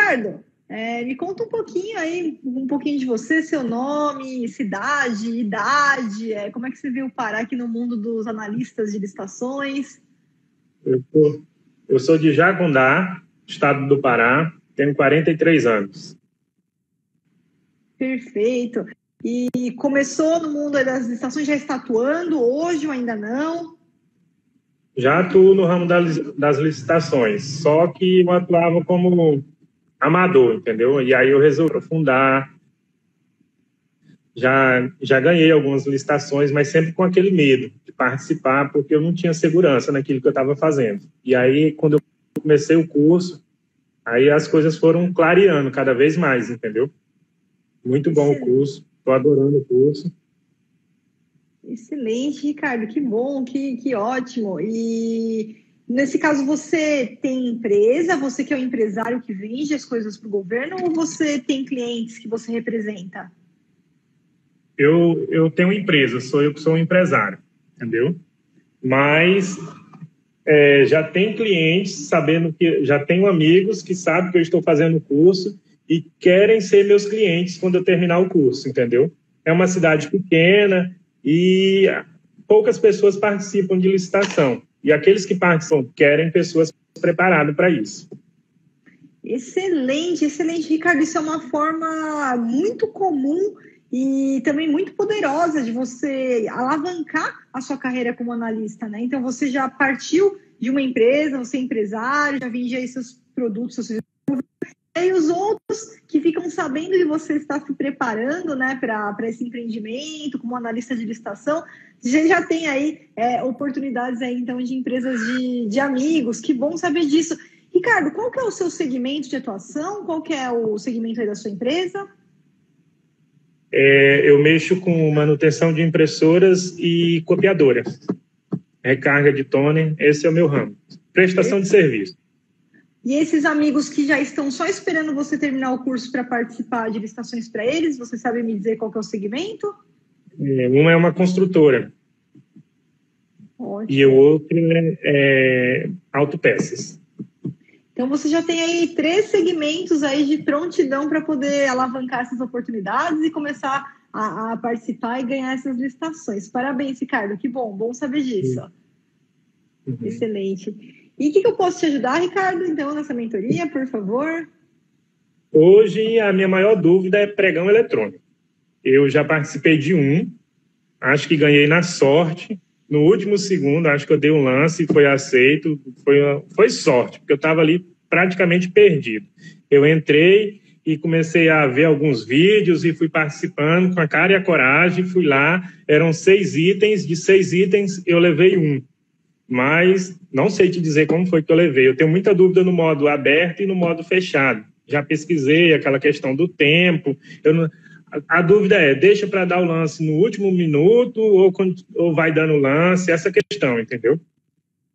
Ricardo, me conta um pouquinho aí, um pouquinho de você, seu nome, cidade, idade, como é que você veio parar aqui no mundo dos analistas de licitações? Eu sou de Jacundá, estado do Pará, tenho 43 anos. Perfeito. E começou no mundo das licitações, já está atuando hoje ou ainda não? Já atuo no ramo das licitações, só que eu atuava como amador, entendeu? E aí eu resolvi aprofundar. Já ganhei algumas licitações, mas sempre com aquele medo de participar, porque eu não tinha segurança naquilo que eu estava fazendo. E aí, quando eu comecei o curso, aí as coisas foram clareando cada vez mais, entendeu? Muito bom o curso, estou adorando o curso. Excelente, Ricardo, que bom, que ótimo. E nesse caso, você tem empresa, você que é o empresário que vende as coisas para o governo, ou você tem clientes que você representa? Eu tenho empresa, sou eu que sou um empresário, entendeu? Mas já tem clientes sabendo que já tenho amigos que sabem que eu estou fazendo o curso e querem ser meus clientes quando eu terminar o curso, entendeu? É uma cidade pequena e poucas pessoas participam de licitação. E aqueles que participam querem pessoas preparadas para isso. Excelente, excelente, Ricardo. Isso é uma forma muito comum e também muito poderosa de você alavancar a sua carreira como analista, né? Então, você já partiu de uma empresa, você é empresário, já vende aí seus produtos, seus serviços. E os outros que ficam sabendo de você estar se preparando, né, para esse empreendimento, como analista de licitação, você já tem aí oportunidades aí, então, de empresas de amigos. Que bom saber disso. Ricardo, qual que é o seu segmento de atuação? Qual que é o segmento aí da sua empresa? Eu mexo com manutenção de impressoras e copiadoras. Recarga de toner, esse é o meu ramo. Prestação de serviço. E esses amigos que já estão só esperando você terminar o curso para participar de licitações para eles, você sabe me dizer qual que é o segmento? Uma é uma construtora. Ótimo. E o outro é autopeças. Então, você já tem aí 3 segmentos aí de prontidão para poder alavancar essas oportunidades e começar a participar e ganhar essas licitações. Parabéns, Ricardo. Que bom saber disso. Uhum. Excelente. E o que eu posso te ajudar, Ricardo, então, nessa mentoria, por favor? Hoje, a minha maior dúvida é pregão eletrônico. Eu já participei de acho que ganhei na sorte. No último segundo, acho que eu dei um lance e foi aceito. Foi sorte, porque eu estava ali praticamente perdido. Eu entrei e comecei a ver alguns vídeos e fui participando com a cara e a coragem. Fui lá, eram 6 itens. De 6 itens, eu levei 1. Mas não sei te dizer como foi que eu levei. Eu tenho muita dúvida no modo aberto e no modo fechado. Já pesquisei aquela questão do tempo. A dúvida é, deixa para dar o lance no último minuto ou vai dando lance? Essa questão, entendeu?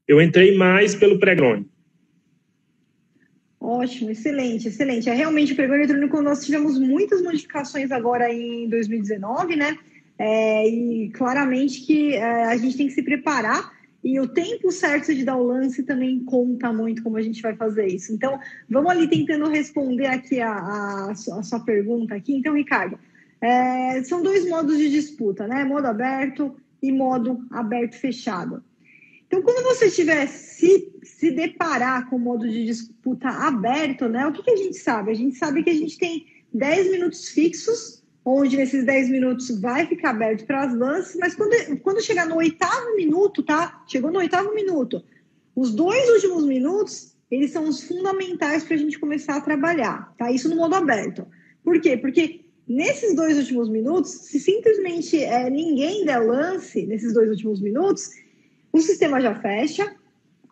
Eu entrei mais pelo pregão. Ótimo, excelente, excelente. Realmente, o pregão eletrônico, nós tivemos muitas modificações agora em 2019, né? E claramente que a gente tem que se preparar. E o tempo certo de dar o lance também conta muito como a gente vai fazer isso. Então, vamos ali tentando responder aqui a sua pergunta aqui. Então, Ricardo, são 2 modos de disputa, né? Modo aberto e modo aberto-fechado. Então, quando você estiver se deparar com o modo de disputa aberto, né? O que a gente sabe? A gente sabe que a gente tem 10 minutos fixos, onde nesses 10 minutos vai ficar aberto para as lances, mas quando chegar no 8º minuto, tá? Chegou no 8º minuto, os 2 últimos minutos, eles são os fundamentais para a gente começar a trabalhar, tá? Isso no modo aberto. Por quê? Porque nesses 2 últimos minutos, se simplesmente ninguém der lance nesses 2 últimos minutos, o sistema já fecha,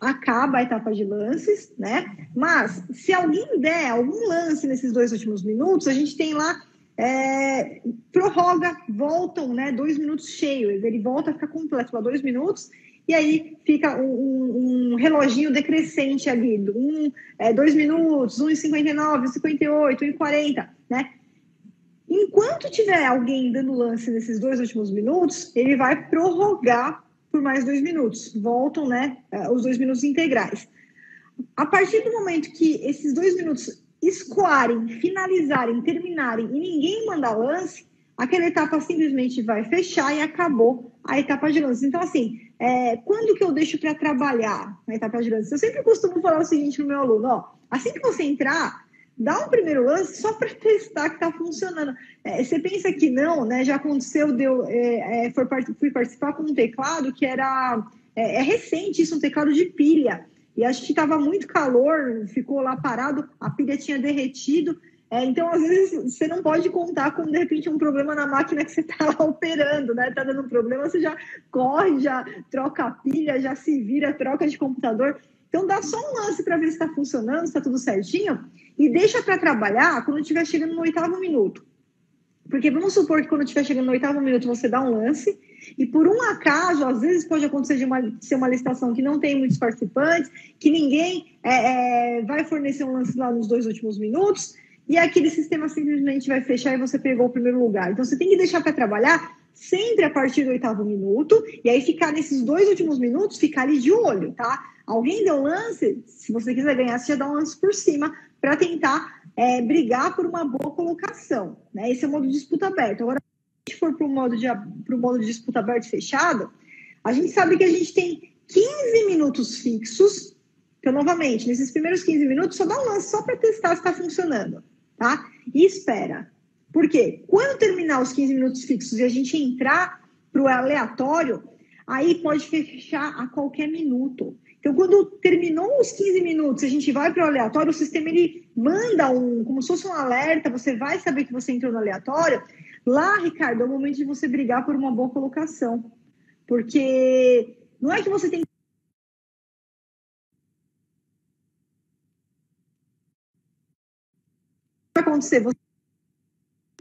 acaba a etapa de lances, né? Mas se alguém der algum lance nesses 2 últimos minutos, a gente tem lá prorroga, voltam, né, 2 minutos cheios, ele volta a ficar completo lá 2 minutos, e aí fica um reloginho decrescente ali, 2 minutos, 1,59, 1,58, 1,40, né? Enquanto tiver alguém dando lance nesses 2 últimos minutos, ele vai prorrogar por mais 2 minutos, voltam, né, os 2 minutos integrais. A partir do momento que esses 2 minutos escoarem, finalizarem, terminarem e ninguém mandar lance, aquela etapa simplesmente vai fechar e acabou a etapa de lance. Então, assim, quando que eu deixo para trabalhar na etapa de lance? Eu sempre costumo falar o seguinte no meu aluno, ó, assim que você entrar, dá um primeiro lance só para testar que está funcionando. Você pensa que não, né? Já aconteceu, fui participar com um teclado que era... É recente isso, um teclado de pilha. E acho que estava muito calor, ficou lá parado, a pilha tinha derretido. Então, às vezes, você não pode contar com, de repente, um problema na máquina que você está lá operando, né? Está dando um problema, você já corre, já troca a pilha, já se vira, troca de computador. Então, dá só um lance para ver se está funcionando, se está tudo certinho, e deixa para trabalhar quando estiver chegando no 8º minuto. Porque vamos supor que quando estiver chegando no 8º minuto, você dá um lance, e por um acaso, às vezes pode acontecer de ser uma licitação que não tem muitos participantes, que ninguém vai fornecer um lance lá nos 2 últimos minutos, e aquele sistema simplesmente vai fechar e você pegou o primeiro lugar. Então, você tem que deixar para trabalhar sempre a partir do 8º minuto, e aí ficar nesses 2 últimos minutos, ficar ali de olho, tá? Alguém deu lance, se você quiser ganhar, você já dá um lance por cima para tentar brigar por uma boa colocação, né? Esse é o modo de disputa aberto. Agora, se a gente for para o modo de disputa aberto e fechado, a gente sabe que a gente tem 15 minutos fixos. Então, novamente, nesses primeiros 15 minutos, só dá um lance só para testar se está funcionando, tá? E espera. Por quê? Quando terminar os 15 minutos fixos e a gente entrar para o aleatório, aí pode fechar a qualquer minuto. Então, quando terminou os 15 minutos, a gente vai para o aleatório, o sistema ele manda como se fosse um alerta, você vai saber que você entrou no aleatório. Lá, Ricardo, é o momento de você brigar por uma boa colocação. Porque não é que você tem que acontecer,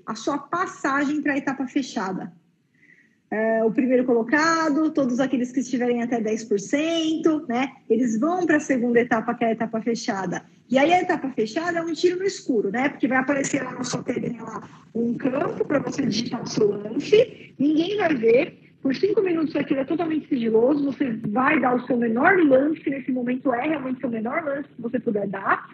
a sua passagem para a etapa fechada. O primeiro colocado, todos aqueles que estiverem até 10%, né? Eles vão para a segunda etapa, que é a etapa fechada. E aí a etapa fechada é um tiro no escuro, né? Porque vai aparecer lá na sua telinha um campo para você digitar o seu lance, ninguém vai ver. Por 5 minutos aquilo é totalmente sigiloso, você vai dar o seu menor lance, que nesse momento é realmente o seu menor lance que você puder dar.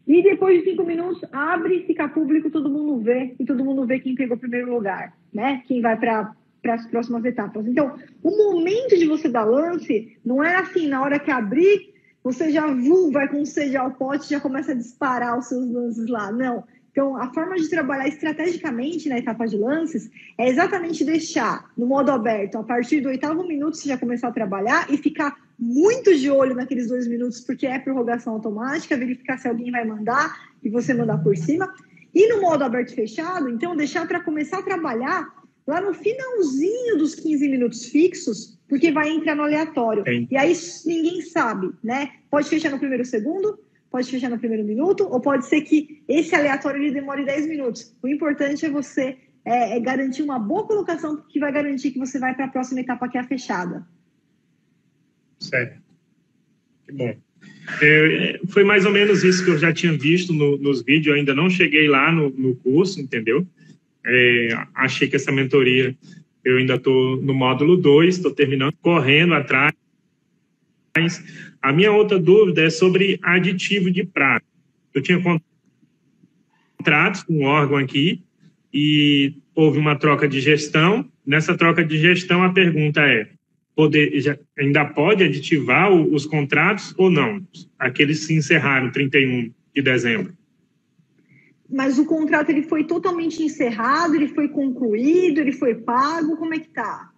E depois de 5 minutos, abre, fica público, todo mundo vê, e todo mundo vê quem pegou o primeiro lugar, né? Quem vai para as próximas etapas. Então, o momento de você dar lance não é assim, na hora que abrir, você já vai com sede ao pote, já começa a disparar os seus lances lá. Não. Então, a forma de trabalhar estrategicamente na etapa de lances é exatamente deixar no modo aberto, a partir do 8º minuto, você já começar a trabalhar e ficar muito de olho naqueles 2 minutos, porque é prorrogação automática, verificar se alguém vai mandar e você mandar por cima. E no modo aberto e fechado, então, deixar para começar a trabalhar lá no finalzinho dos 15 minutos fixos, porque vai entrar no aleatório. Sim. E aí ninguém sabe, né? Pode fechar no primeiro segundo, pode fechar no primeiro minuto, ou pode ser que esse aleatório ele demore 10 minutos. O importante é você garantir uma boa colocação, que vai garantir que você vai para a próxima etapa, que é a fechada. Certo. Que bom. Foi mais ou menos isso que eu já tinha visto nos vídeos, eu ainda não cheguei lá no curso, entendeu? Achei que essa mentoria, eu ainda estou no módulo 2, estou terminando, correndo atrás. A minha outra dúvida é sobre aditivo de prazo. Eu tinha contratos com um órgão aqui e houve uma troca de gestão. Nessa troca de gestão, a pergunta é, ainda pode aditivar os contratos ou não? Aqueles se encerraram 31 de dezembro. Mas o contrato ele foi totalmente encerrado, ele foi concluído, ele foi pago, como é que tá?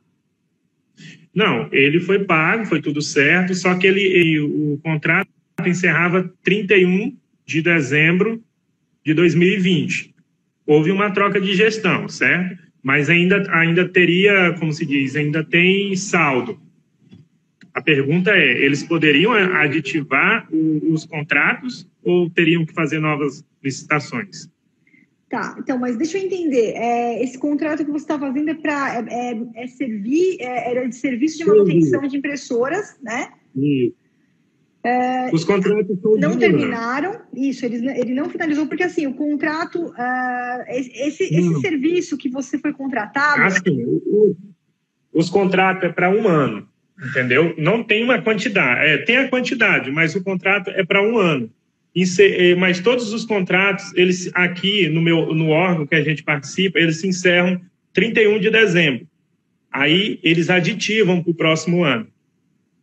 Não, ele foi pago, foi tudo certo, só que o contrato encerrava 31 de dezembro de 2020. Houve uma troca de gestão, certo? Mas ainda teria, como se diz, ainda tem saldo. A pergunta é, eles poderiam aditivar os contratos ou teriam que fazer novas licitações? Tá, então, mas deixa eu entender. Esse contrato que você está fazendo era de serviço de manutenção de impressoras, né? Os contratos não terminaram, isso, ele não finalizou, porque assim, o contrato, esse serviço que você foi contratado... Assim, os contratos é para 1 ano. Entendeu? Não tem uma quantidade. Tem a quantidade, mas o contrato é para 1 ano. mas todos os contratos, eles aqui no órgão que a gente participa, eles se encerram 31 de dezembro. Aí eles aditivam para o próximo ano,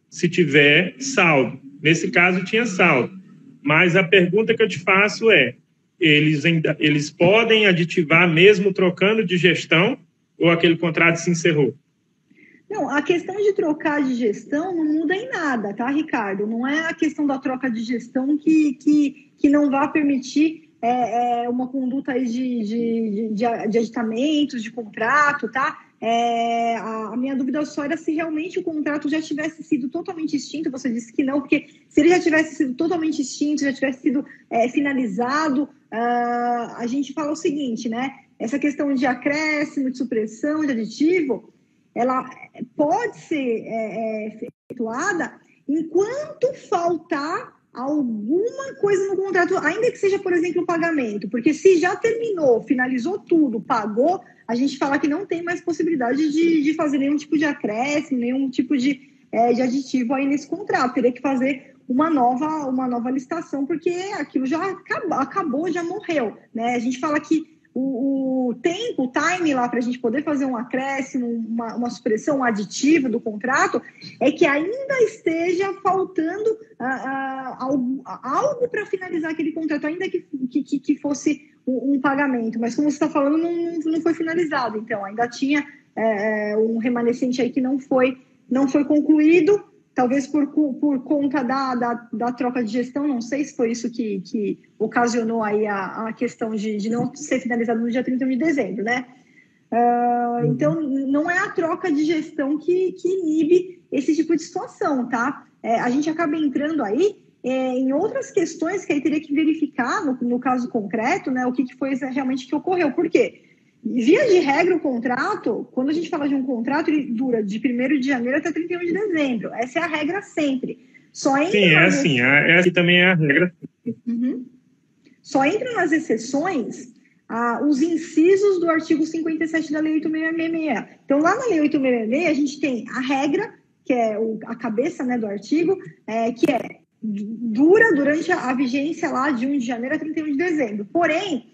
se tiver saldo. Nesse caso, tinha saldo. Mas a pergunta que eu te faço é, eles podem aditivar mesmo trocando de gestão ou aquele contrato se encerrou? Não, a questão de trocar de gestão não muda em nada, tá, Ricardo? Não é a questão da troca de gestão que não vai permitir uma conduta aí de aditamentos, de contrato, tá? A minha dúvida só era se realmente o contrato já tivesse sido totalmente extinto. Você disse que não, porque se ele já tivesse sido totalmente extinto, já tivesse sido finalizado, a gente fala o seguinte, né? Essa questão de acréscimo, de supressão, de aditivo, ela pode ser efetuada enquanto faltar alguma coisa no contrato, ainda que seja, por exemplo, o pagamento, porque se já terminou, finalizou tudo, pagou, a gente fala que não tem mais possibilidade de fazer nenhum tipo de acréscimo, nenhum tipo de aditivo aí nesse contrato, teria que fazer uma nova licitação, porque aquilo já acabou, já morreu, né? A gente fala que o tempo, o time lá para a gente poder fazer um acréscimo, uma supressão, um aditivo do contrato, é que ainda esteja faltando algo para finalizar aquele contrato, ainda que fosse um pagamento. Mas como você está falando, não foi finalizado. Então, ainda tinha um remanescente aí que não foi concluído, talvez por conta da troca de gestão, não sei se foi isso que ocasionou aí a questão de não ser finalizado no dia 31 de dezembro, né? Então, não é a troca de gestão que inibe esse tipo de situação, tá? A gente acaba entrando aí em outras questões que aí teria que verificar, no caso concreto, né, o que foi realmente que ocorreu. Por quê? Via de regra, o contrato, quando a gente fala de um contrato, ele dura de 1º de janeiro até 31 de dezembro. Essa é a regra sempre. Sim, essa também é a regra. Uhum. Só entram nas exceções os incisos do artigo 57 da Lei 8.666. Então, lá na Lei 8.666, a gente tem a regra, que é a cabeça, né, do artigo, que dura durante a vigência lá de 1 de janeiro a 31 de dezembro. Porém,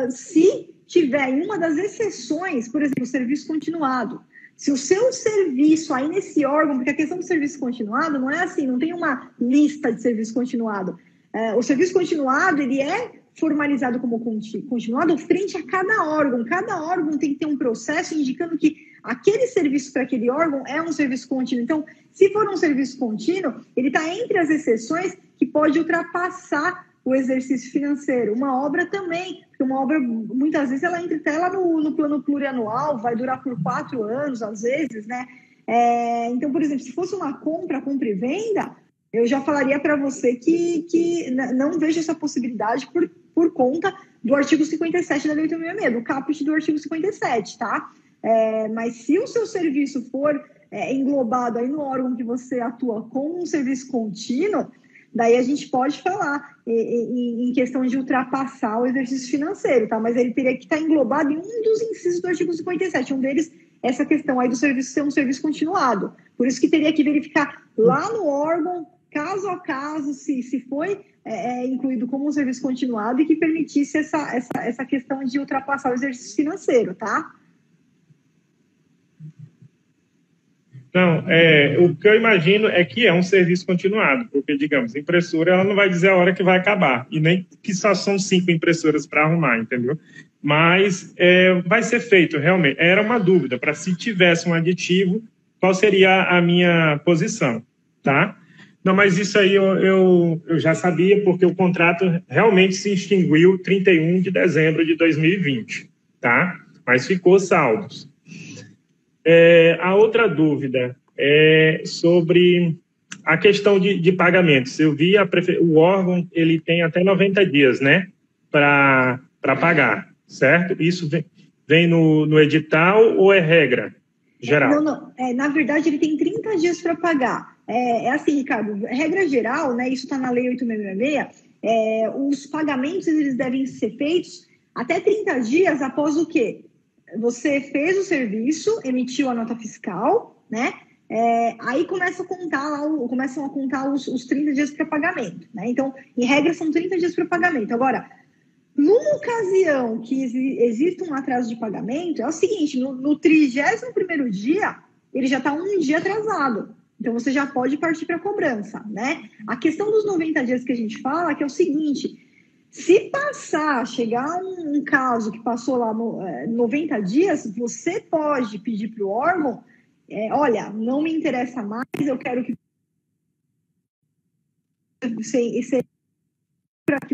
se tiver em uma das exceções, por exemplo, o serviço continuado, se o seu serviço aí nesse órgão, porque a questão do serviço continuado não é assim, não tem uma lista de serviço continuado. O serviço continuado, ele é formalizado como continuado frente a cada órgão. Cada órgão tem que ter um processo indicando que aquele serviço para aquele órgão é um serviço contínuo. Então, se for um serviço contínuo, ele está entre as exceções que pode ultrapassar o exercício financeiro. Uma obra também, porque uma obra, muitas vezes, ela entra até lá no plano plurianual, vai durar por 4 anos, às vezes, né? Então, por exemplo, se fosse uma compra e venda, eu já falaria para você que não vejo essa possibilidade por conta do artigo 57 da Lei 8.666, do caput do artigo 57, tá? Mas se o seu serviço for englobado aí no órgão que você atua com um serviço contínuo, daí a gente pode falar em questão de ultrapassar o exercício financeiro, tá? Mas ele teria que estar englobado em um dos incisos do artigo 57, um deles, essa questão aí do serviço ser um serviço continuado. Por isso que teria que verificar lá no órgão, caso a caso, se foi incluído como um serviço continuado e que permitisse essa questão de ultrapassar o exercício financeiro, tá? Não, o que eu imagino é que é um serviço continuado, porque, digamos, a impressora ela não vai dizer a hora que vai acabar, e nem que só são 5 impressoras para arrumar, entendeu? Mas vai ser feito, realmente. Era uma dúvida, para se tivesse um aditivo, qual seria a minha posição, tá? Não, mas isso aí eu já sabia, porque o contrato realmente se extinguiu 31 de dezembro de 2020, tá? Mas ficou saldos. A outra dúvida é sobre a questão de pagamentos. Eu vi o órgão, ele tem até 90 dias, né, para pagar, certo? Isso vem no edital ou é regra geral? Não. Na verdade, ele tem 30 dias para pagar. Assim, Ricardo, regra geral, né, isso está na Lei 8.666, os pagamentos eles devem ser feitos até 30 dias após o quê? Você fez o serviço, emitiu a nota fiscal, né? Aí começam a contar os 30 dias para pagamento, né? Então, em regra, são 30 dias para pagamento. Agora, numa ocasião que existe um atraso de pagamento, é o seguinte, no 31º dia, ele já está um dia atrasado. Então, você já pode partir para a cobrança, né? A questão dos 90 dias que a gente fala que é o seguinte, se chegar um caso que passou lá 90 dias, você pode pedir para o órgão, olha, não me interessa mais, eu quero que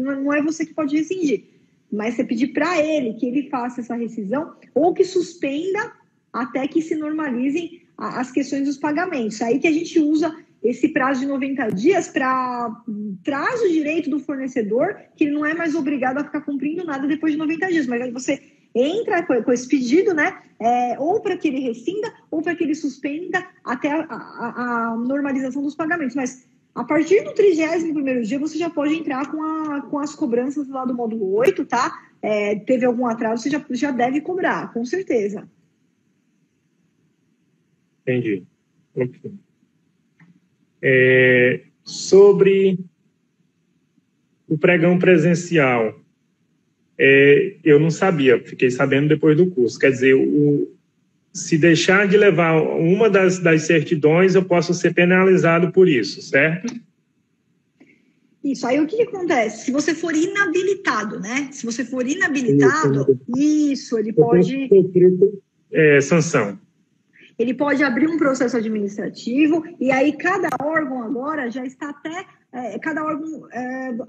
não é você que pode rescindir, mas você pedir para ele que ele faça essa rescisão ou que suspenda até que se normalizem as questões dos pagamentos. Aí que a gente usa esse prazo de 90 dias traz o direito do fornecedor, que ele não é mais obrigado a ficar cumprindo nada depois de 90 dias, mas aí você entra com esse pedido, né? Ou para que ele rescinda, ou para que ele suspenda até a normalização dos pagamentos. Mas a partir do 31º dia, você já pode entrar com as cobranças lá do módulo 8, tá? Teve algum atraso, você já deve cobrar, com certeza. Entendi. Okay. Sobre o pregão presencial, eu não sabia, fiquei sabendo depois do curso. Quer dizer, se deixar de levar uma das certidões, eu posso ser penalizado por isso, certo? Isso, aí o que acontece? Se você for inabilitado, né? Se você for inabilitado, ele pode... sanção. Ele pode abrir um processo administrativo e aí cada órgão agora já está até... cada órgão,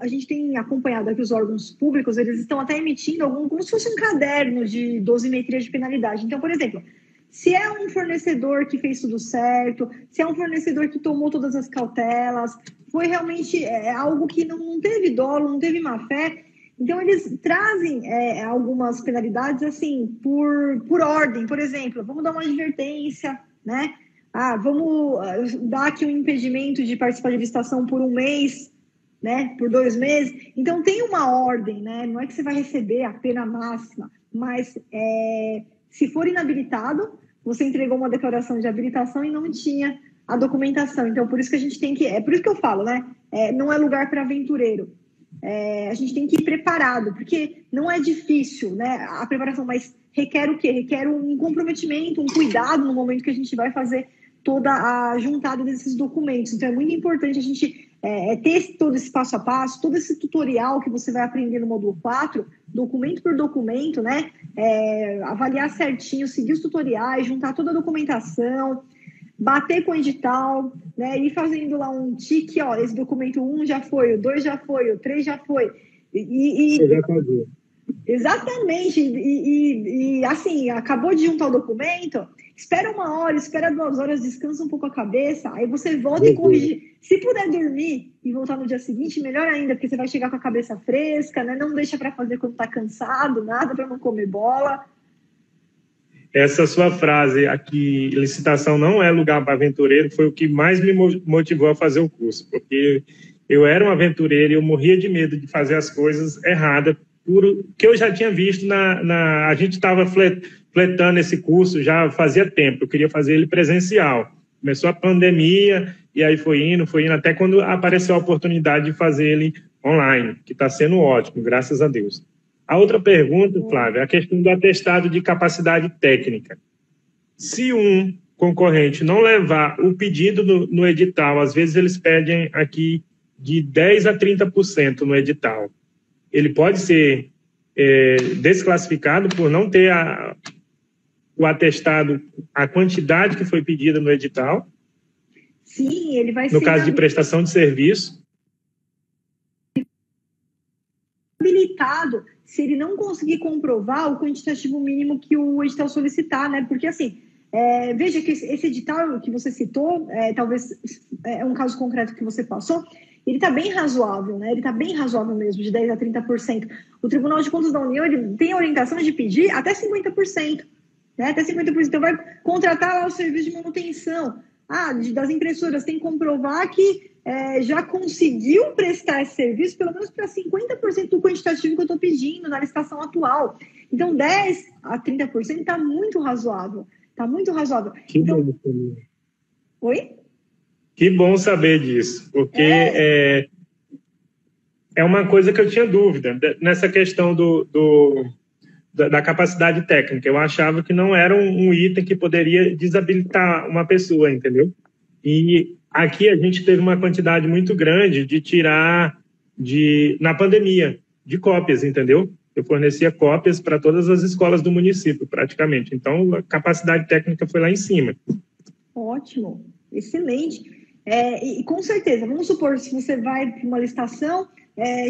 a gente tem acompanhado aqui os órgãos públicos, eles estão até emitindo como se fosse um caderno de dosimetria de penalidade. Então, por exemplo, se é um fornecedor que fez tudo certo, se é um fornecedor que tomou todas as cautelas, foi realmente algo que não teve dolo, não teve má fé. Então, eles trazem algumas penalidades, assim, por ordem. Por exemplo, vamos dar uma advertência, né? Vamos dar aqui um impedimento de participar de licitação por 1 mês, né? Por 2 meses. Então, tem uma ordem, né? Não é que você vai receber a pena máxima, mas se for inabilitado, você entregou uma declaração de habilitação e não tinha a documentação. Então, por isso que a gente tem que... por isso que eu falo, né? Não é lugar para aventureiro. A gente tem que ir preparado, porque não é difícil, né, a preparação, mas requer o quê? Requer um comprometimento, um cuidado no momento que a gente vai fazer toda a juntada desses documentos. Então, é muito importante a gente ter todo esse passo a passo, todo esse tutorial que você vai aprender no módulo 4, documento por documento, né, avaliar certinho, seguir os tutoriais, juntar toda a documentação, bater com o edital, né, ir fazendo lá um tique, esse documento 1 já foi, o 2 já foi, o 3 já foi. Exatamente. E assim, acabou de juntar o documento, espera 1 hora, espera 2 horas, descansa um pouco a cabeça, aí você volta e corrige. Se puder dormir e voltar no dia seguinte, melhor ainda, porque você vai chegar com a cabeça fresca, né? Não deixa para fazer quando tá cansado, nada para não comer bola. Essa sua frase aqui, licitação não é lugar para aventureiro, foi o que mais me motivou a fazer o curso, porque eu era um aventureiro e eu morria de medo de fazer as coisas erradas, que eu já tinha visto a gente estava fletando esse curso já fazia tempo, eu queria fazer ele presencial. Começou a pandemia e aí foi indo, até quando apareceu a oportunidade de fazer ele online, que está sendo ótimo, graças a Deus. A outra pergunta, Flávia, é a questão do atestado de capacidade técnica. Se um concorrente não levar o pedido no edital, às vezes eles pedem aqui de 10% a 30% no edital. Ele pode ser desclassificado por não ter o atestado, a quantidade que foi pedida no edital? Sim, ele vai ser... No caso de prestação de serviço? Habilitado se ele não conseguir comprovar o quantitativo mínimo que o edital solicitar, né? Porque, assim, veja que esse edital que você citou, talvez é um caso concreto que você passou, ele está bem razoável, né? Ele está bem razoável mesmo, de 10% a 30%. O Tribunal de Contas da União, ele tem a orientação de pedir até 50%, né? Até 50%. Então, vai contratar lá o serviço de manutenção. Das impressoras, tem que comprovar que já conseguiu prestar esse serviço, pelo menos para 50% do quantitativo que eu estou pedindo na licitação atual. Então, 10% a 30% está muito razoável. Está muito razoável. Então, Oi? Que bom saber disso, porque é uma coisa que eu tinha dúvida nessa questão da capacidade técnica. Eu achava que não era um item que poderia desabilitar uma pessoa, entendeu? E aqui a gente teve uma quantidade muito grande de tirar na pandemia, de cópias, entendeu? Eu fornecia cópias para todas as escolas do município, praticamente. Então, a capacidade técnica foi lá em cima. Ótimo, excelente. E com certeza, vamos supor, se você vai para uma licitação,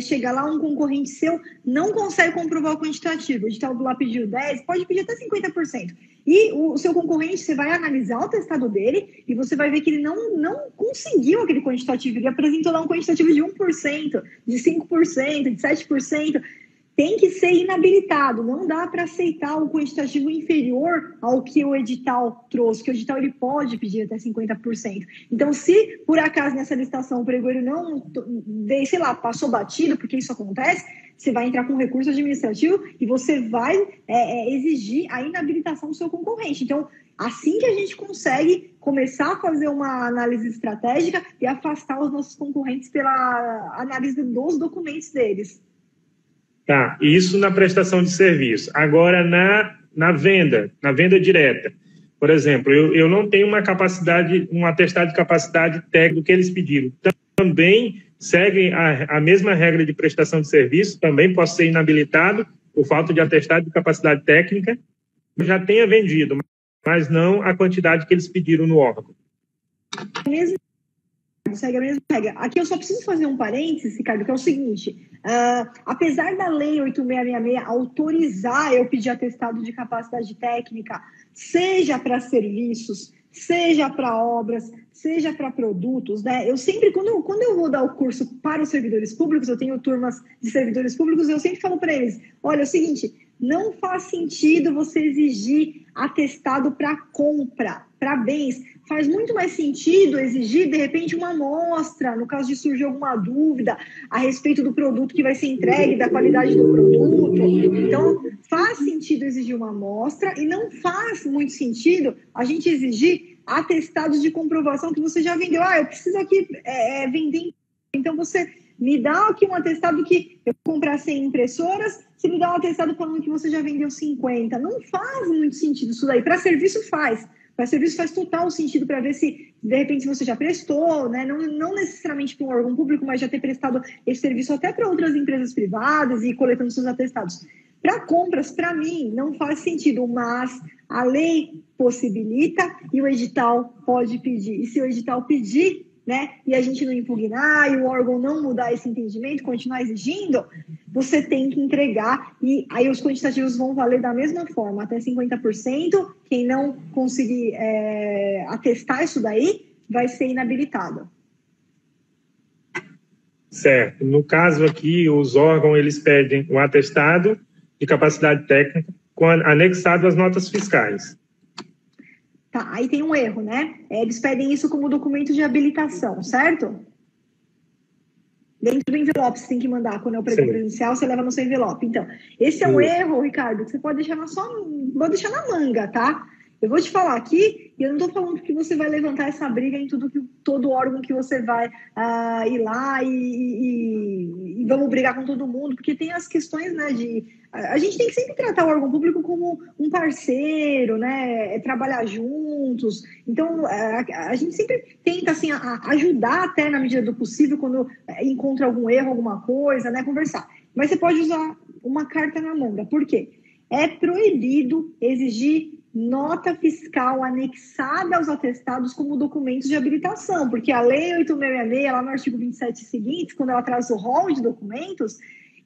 chega lá um concorrente seu, não consegue comprovar o quantitativo, o edital lá pediu 10%, pode pedir até 50%. E o seu concorrente, você vai analisar o atestado dele e você vai ver que ele não conseguiu aquele quantitativo, ele apresentou lá um quantitativo de 1%, de 5%, de 7%. Tem que ser inabilitado, não dá para aceitar um quantitativo inferior ao que o edital trouxe, que o edital ele pode pedir até 50%. Então, se por acaso nessa licitação o pregoeiro não, sei lá, passou batido, porque isso acontece, você vai entrar com recurso administrativo e você vai exigir a inabilitação do seu concorrente. Então, assim que a gente consegue começar a fazer uma análise estratégica e afastar os nossos concorrentes pela análise dos documentos deles. Tá, isso na prestação de serviço. Agora, na venda direta, por exemplo, eu não tenho um atestado de capacidade técnica que eles pediram. Também seguem a mesma regra de prestação de serviço, também posso ser inabilitado por falta de atestado de capacidade técnica. Eu já tenha vendido, mas não a quantidade que eles pediram no órgão. Segue a mesma regra. Aqui eu só preciso fazer um parênteses, Ricardo, que é o seguinte: apesar da Lei 8666 autorizar eu pedir atestado de capacidade técnica, seja para serviços, seja para obras, seja para produtos, né? Eu sempre, quando eu vou dar o curso para os servidores públicos, eu tenho turmas de servidores públicos, eu sempre falo para eles: olha, é o seguinte, não faz sentido você exigir atestado para compra, para bens. Faz muito mais sentido exigir, de repente, uma amostra, no caso de surgir alguma dúvida a respeito do produto que vai ser entregue, da qualidade do produto. Então, faz sentido exigir uma amostra e não faz muito sentido a gente exigir atestados de comprovação que você já vendeu. Eu preciso aqui vender. Então, você me dá aqui um atestado que eu comprar 100 impressoras, você me dá um atestado falando que você já vendeu 50. Não faz muito sentido isso daí. Para serviço faz. Para serviço faz total sentido para ver se, de repente, você já prestou, né? Não necessariamente para um órgão público, mas já ter prestado esse serviço até para outras empresas privadas e coletando seus atestados. Para compras, para mim, não faz sentido, mas a lei possibilita e o edital pode pedir. E se o edital pedir, né, e a gente não impugnar e o órgão não mudar esse entendimento, continuar exigindo, você tem que entregar e aí os quantitativos vão valer da mesma forma, até 50%. Quem não conseguir atestar isso daí vai ser inabilitado. Certo. No caso aqui, os órgãos eles pedem o atestado de capacidade técnica anexado às notas fiscais. Tá, aí tem um erro, né? Eles pedem isso como documento de habilitação, certo? Dentro do envelope você tem que mandar. Quando é o pregão presencial, você leva no seu envelope. Então, esse é um erro, Ricardo, que você pode deixar vou deixar na manga, tá? Eu vou te falar aqui, e eu não estou falando que você vai levantar essa briga em todo órgão que você vai ir lá e vamos brigar com todo mundo, porque tem as questões, né, a gente tem que sempre tratar o órgão público como um parceiro, né, trabalhar juntos. Então, a gente sempre tenta, assim, ajudar até na medida do possível quando encontra algum erro, alguma coisa, né, conversar. Mas você pode usar uma carta na manga. Por quê? É proibido exigir nota fiscal anexada aos atestados como documentos de habilitação, porque a Lei 8666, lá no artigo 27 e seguintes, quando ela traz o rol de documentos,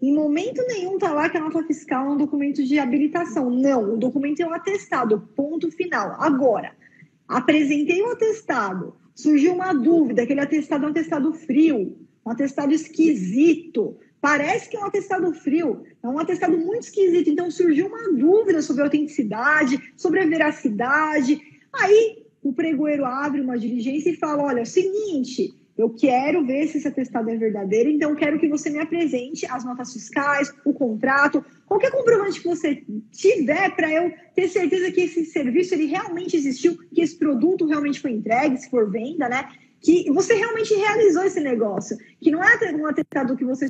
em momento nenhum está lá que a nota fiscal é um documento de habilitação. Não, o documento é um atestado, ponto final. Agora, apresentei o atestado, surgiu uma dúvida, aquele atestado é um atestado frio, um atestado esquisito, parece que é um atestado frio, é um atestado muito esquisito, então surgiu uma dúvida sobre a autenticidade, sobre a veracidade. Aí o pregoeiro abre uma diligência e fala: olha, é o seguinte, Eu quero ver se esse atestado é verdadeiro, então eu quero que você me apresente as notas fiscais, o contrato, qualquer comprovante que você tiver para eu ter certeza que esse serviço ele realmente existiu, que esse produto realmente foi entregue, se for venda, né? Que você realmente realizou esse negócio, que não é um atestado que você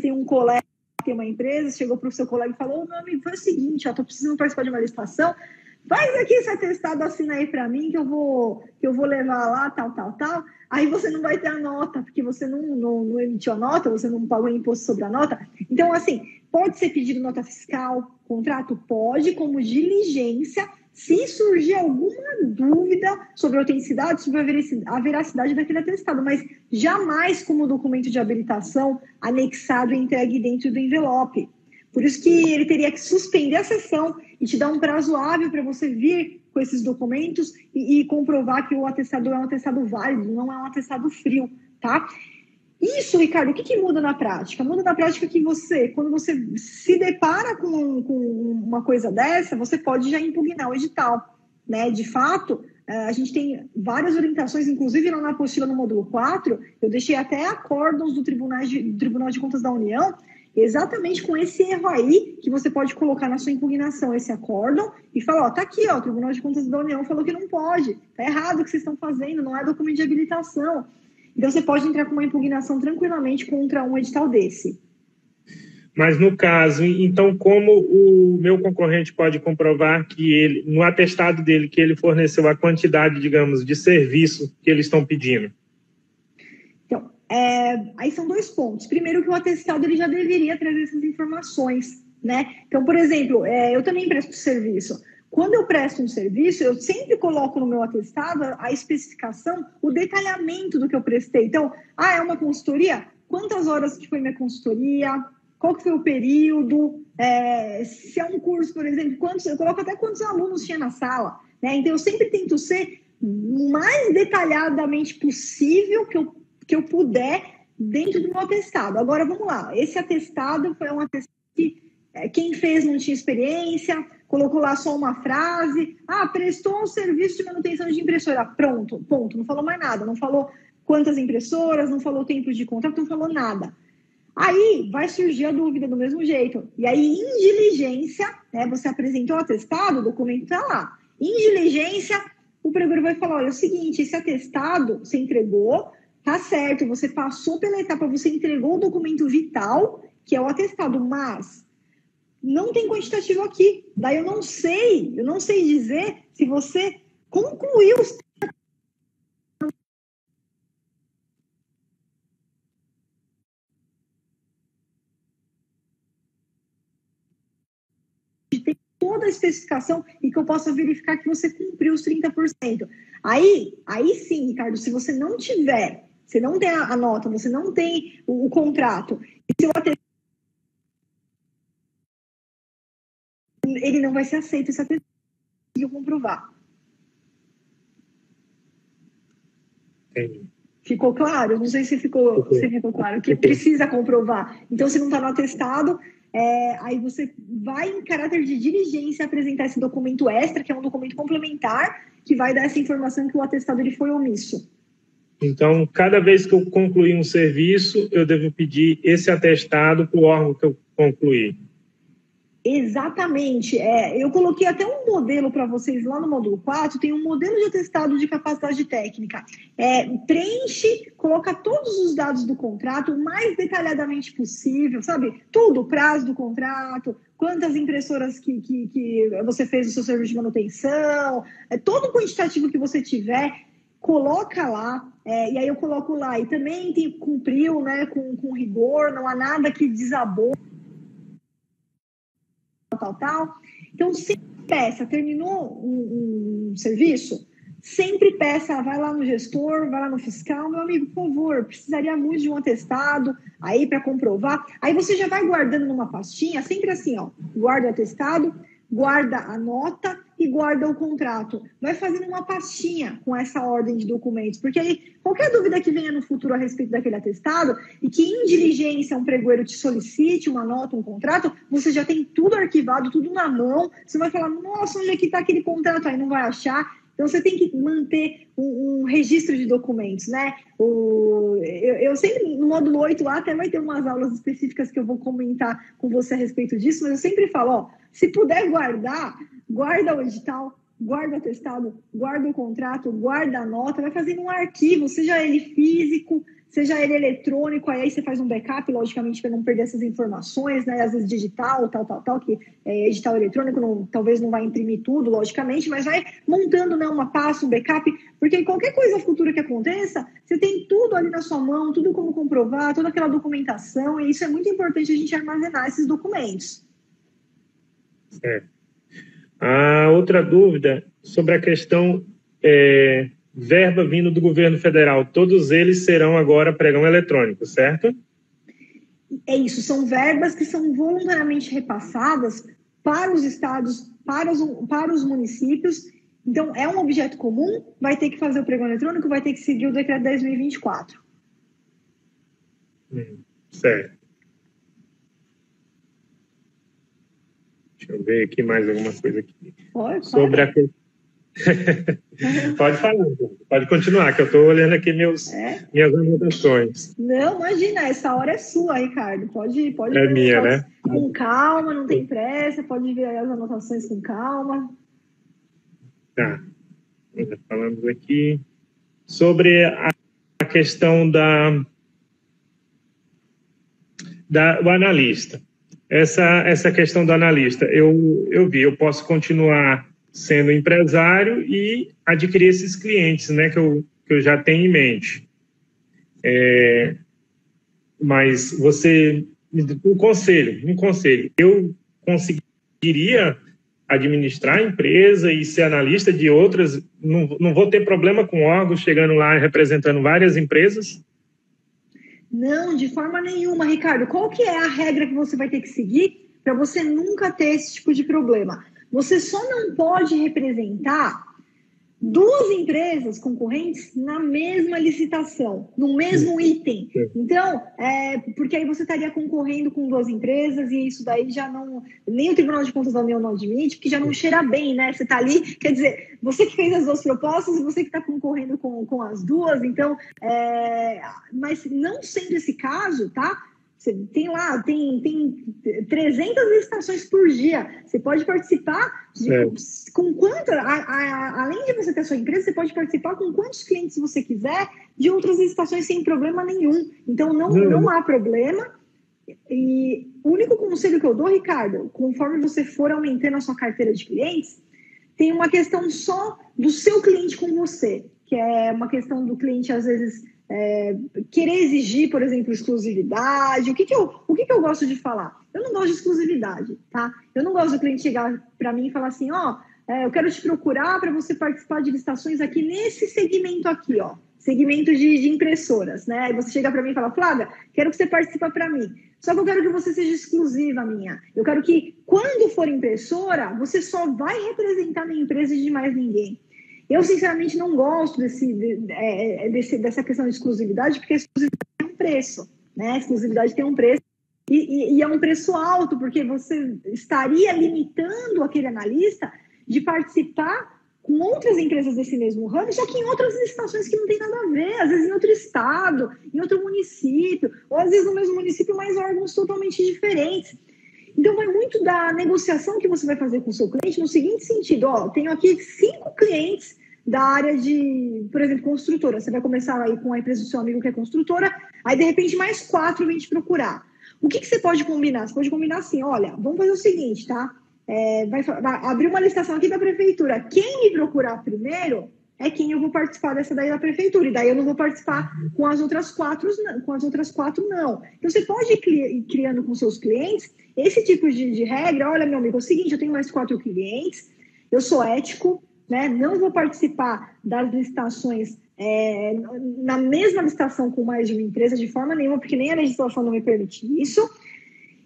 tem um colega, tem uma empresa, chegou para o seu colega e falou, meu amigo, foi o seguinte, estou precisando participar de uma licitação, faz aqui esse atestado, assina aí para mim, que eu vou levar lá, tal. Aí você não vai ter a nota, porque você não emitiu a nota, você não pagou imposto sobre a nota. Então, assim, pode ser pedido nota fiscal, contrato pode, como diligência, se surgir alguma dúvida sobre a autenticidade, sobre a veracidade daquele atestado, mas jamais como documento de habilitação anexado e entregue dentro do envelope. Por isso que ele teria que suspender a sessão e te dar um prazo hábil para você vir com esses documentos e comprovar que o atestado é um atestado válido, não é um atestado frio, tá? Isso, Ricardo, o que muda na prática? Muda na prática que você, quando você se depara com uma coisa dessa, você pode já impugnar o edital, né? De fato, a gente tem várias orientações, inclusive lá na apostila no módulo 4, eu deixei até acórdãos do Tribunal de Contas da União, exatamente com esse erro aí, que você pode colocar na sua impugnação esse acórdão e falar, ó, tá aqui, ó, o Tribunal de Contas da União falou que não pode, tá errado o que vocês estão fazendo, não é documento de habilitação. Então, você pode entrar com uma impugnação tranquilamente contra um edital desse. Mas, no caso, então, como o meu concorrente pode comprovar que ele, no atestado dele, que ele forneceu a quantidade, digamos, de serviço que eles estão pedindo? Então, aí são dois pontos. Primeiro, que o atestado ele já deveria trazer essas informações, né? Então, por exemplo, eu também presto serviço. Quando eu presto um serviço, eu sempre coloco no meu atestado a especificação, o detalhamento do que eu prestei. Então, é uma consultoria? Quantas horas que foi minha consultoria? Qual que foi o período? Se é um curso, por exemplo, eu coloco até quantos alunos tinha na sala, né? Então, eu sempre tento ser o mais detalhadamente possível que eu puder dentro do meu atestado. Agora, vamos lá. Esse atestado foi um atestado que quem fez não tinha experiência, colocou lá só uma frase, prestou um serviço de manutenção de impressora, pronto, ponto, não falou mais nada, não falou quantas impressoras, não falou tempo de contrato, não falou nada. Aí vai surgir a dúvida do mesmo jeito, e aí em diligência, né, você apresentou o atestado, o documento está lá, em diligência, o pregador vai falar, olha, é o seguinte, esse atestado você entregou, tá certo, você passou pela etapa, você entregou o documento vital, que é o atestado, mas não tem quantitativo aqui. Daí eu não sei dizer se você concluiu os tem toda a especificação e que eu possa verificar que você cumpriu os 30%. Aí sim, Ricardo, se você não tiver, você não tem a nota, você não tem o contrato, e se o atestado ele não vai ser aceito, esse atestado eu comprovar. Entendi. Ficou claro? Não sei se ficou claro, que precisa comprovar. Então, se não está no atestado, aí você vai, em caráter de diligência, apresentar esse documento extra, que é um documento complementar, que vai dar essa informação que o atestado ele foi omisso. Então, cada vez que eu concluir um serviço, eu devo pedir esse atestado para o órgão que eu concluí. Exatamente. Eu coloquei até um modelo para vocês lá no módulo 4, tem um modelo de atestado de capacidade técnica. Preenche, coloca todos os dados do contrato o mais detalhadamente possível, sabe? Tudo, o prazo do contrato, quantas impressoras que você fez o seu serviço de manutenção, todo o quantitativo que você tiver, coloca lá, e aí eu coloco lá, e também cumpriu, né, com rigor, não há nada que desabou, tal. Então, sempre peça, terminou um serviço, sempre peça, vai lá no gestor, vai lá no fiscal, meu amigo, por favor, precisaria muito de um atestado aí para comprovar. Aí você já vai guardando numa pastinha, sempre assim, ó, guarda o atestado, guarda a nota e guarda o contrato. Vai fazendo uma pastinha com essa ordem de documentos, porque aí qualquer dúvida que venha no futuro a respeito daquele atestado e que em diligência um pregoeiro te solicite uma nota, um contrato, você já tem tudo arquivado, tudo na mão, você vai falar, nossa, onde é que está aquele contrato? Aí não vai achar. Então, você tem que manter um registro de documentos, né? Eu sempre, no módulo 8 lá, até vai ter umas aulas específicas que eu vou comentar com você a respeito disso, mas eu sempre falo, ó, se puder guardar, guarda o edital, guarda o atestado, guarda o contrato, guarda a nota, vai fazendo um arquivo, seja ele físico, seja ele eletrônico, aí você faz um backup, logicamente, para não perder essas informações, né? Às vezes digital, tal, que edital eletrônico talvez não vai imprimir tudo, logicamente, mas vai montando, né, uma pasta, um backup, porque qualquer coisa futura que aconteça, você tem tudo ali na sua mão, tudo como comprovar, toda aquela documentação, e isso é muito importante a gente armazenar esses documentos. A outra dúvida sobre a questão verba vindo do governo federal, todos eles serão agora pregão eletrônico, certo? É isso, são verbas que são voluntariamente repassadas para os estados, para os municípios. Então, é um objeto comum, vai ter que fazer o pregão eletrônico, vai ter que seguir o decreto 10.024. Certo. Deixa eu ver aqui mais alguma coisa aqui. Sobre a Pode falar, pode continuar, que eu estou olhando aqui minhas anotações. Não, imagina, essa hora é sua, Ricardo. Pode é minha, né? Com calma, não tem pressa, pode ver as anotações com calma. Tá. Falamos aqui sobre a questão do analista. Essa questão do analista, eu vi, eu posso continuar sendo empresário e adquirir esses clientes, né, que eu já tenho em mente. Mas um conselho, eu conseguiria administrar a empresa e ser analista de outras, não vou ter problema com órgãos chegando lá e representando várias empresas? Não, de forma nenhuma, Ricardo. Qual que é a regra que você vai ter que seguir para você nunca ter esse tipo de problema? Você só não pode representar duas empresas concorrentes na mesma licitação, no mesmo item. Então, porque aí você estaria concorrendo com duas empresas e isso daí já não... Nem o Tribunal de Contas da União não admite, porque já não cheira bem, né? Você está ali, quer dizer, você que fez as duas propostas e você que está concorrendo com as duas, então... mas não sendo esse caso, tá? Você tem lá, tem 300 licitações por dia. Você pode participar com quanto, além de você ter a sua empresa, você pode participar com quantos clientes você quiser de outras licitações sem problema nenhum. Então, não há problema. E o único conselho que eu dou, Ricardo, conforme você for aumentando a sua carteira de clientes, tem uma questão só do seu cliente com você, que é uma questão do cliente, às vezes... querer exigir, por exemplo, exclusividade. O que eu gosto de falar? Eu não gosto de exclusividade, tá? Eu não gosto do cliente chegar para mim e falar assim, eu quero te procurar para você participar de licitações aqui nesse segmento aqui, ó, segmento de impressoras, né? Aí você chega para mim e fala, Flávia, quero que você participe para mim. Só que eu quero que você seja exclusiva minha. Eu quero que, quando for impressora, você só vai representar minha empresa e de mais ninguém. Eu, sinceramente, não gosto dessa questão de exclusividade, porque a exclusividade tem um preço, né? A exclusividade tem um preço e é um preço alto, porque você estaria limitando aquele analista de participar com outras empresas desse mesmo ramo, só que em outras licitações que não tem nada a ver, às vezes em outro estado, em outro município, ou às vezes no mesmo município, mas órgãos totalmente diferentes. Então, vai muito da negociação que você vai fazer com o seu cliente no seguinte sentido, tenho aqui 5 clientes da área de, por exemplo, construtora. Você vai começar aí com a empresa do seu amigo que é construtora, aí de repente mais 4 vêm te procurar. O que você pode combinar? Você pode combinar assim, olha, vamos fazer o seguinte, tá? Vai abrir uma licitação aqui da prefeitura. Quem me procurar primeiro é quem eu vou participar dessa daí da prefeitura. E daí eu não vou participar com as outras 4, não. Então, você pode ir criando com seus clientes esse tipo de regra. Olha, meu amigo, é o seguinte, eu tenho mais 4 clientes, eu sou ético, né? Não vou participar das licitações na mesma licitação com mais de uma empresa de forma nenhuma, porque nem a legislação não me permite isso.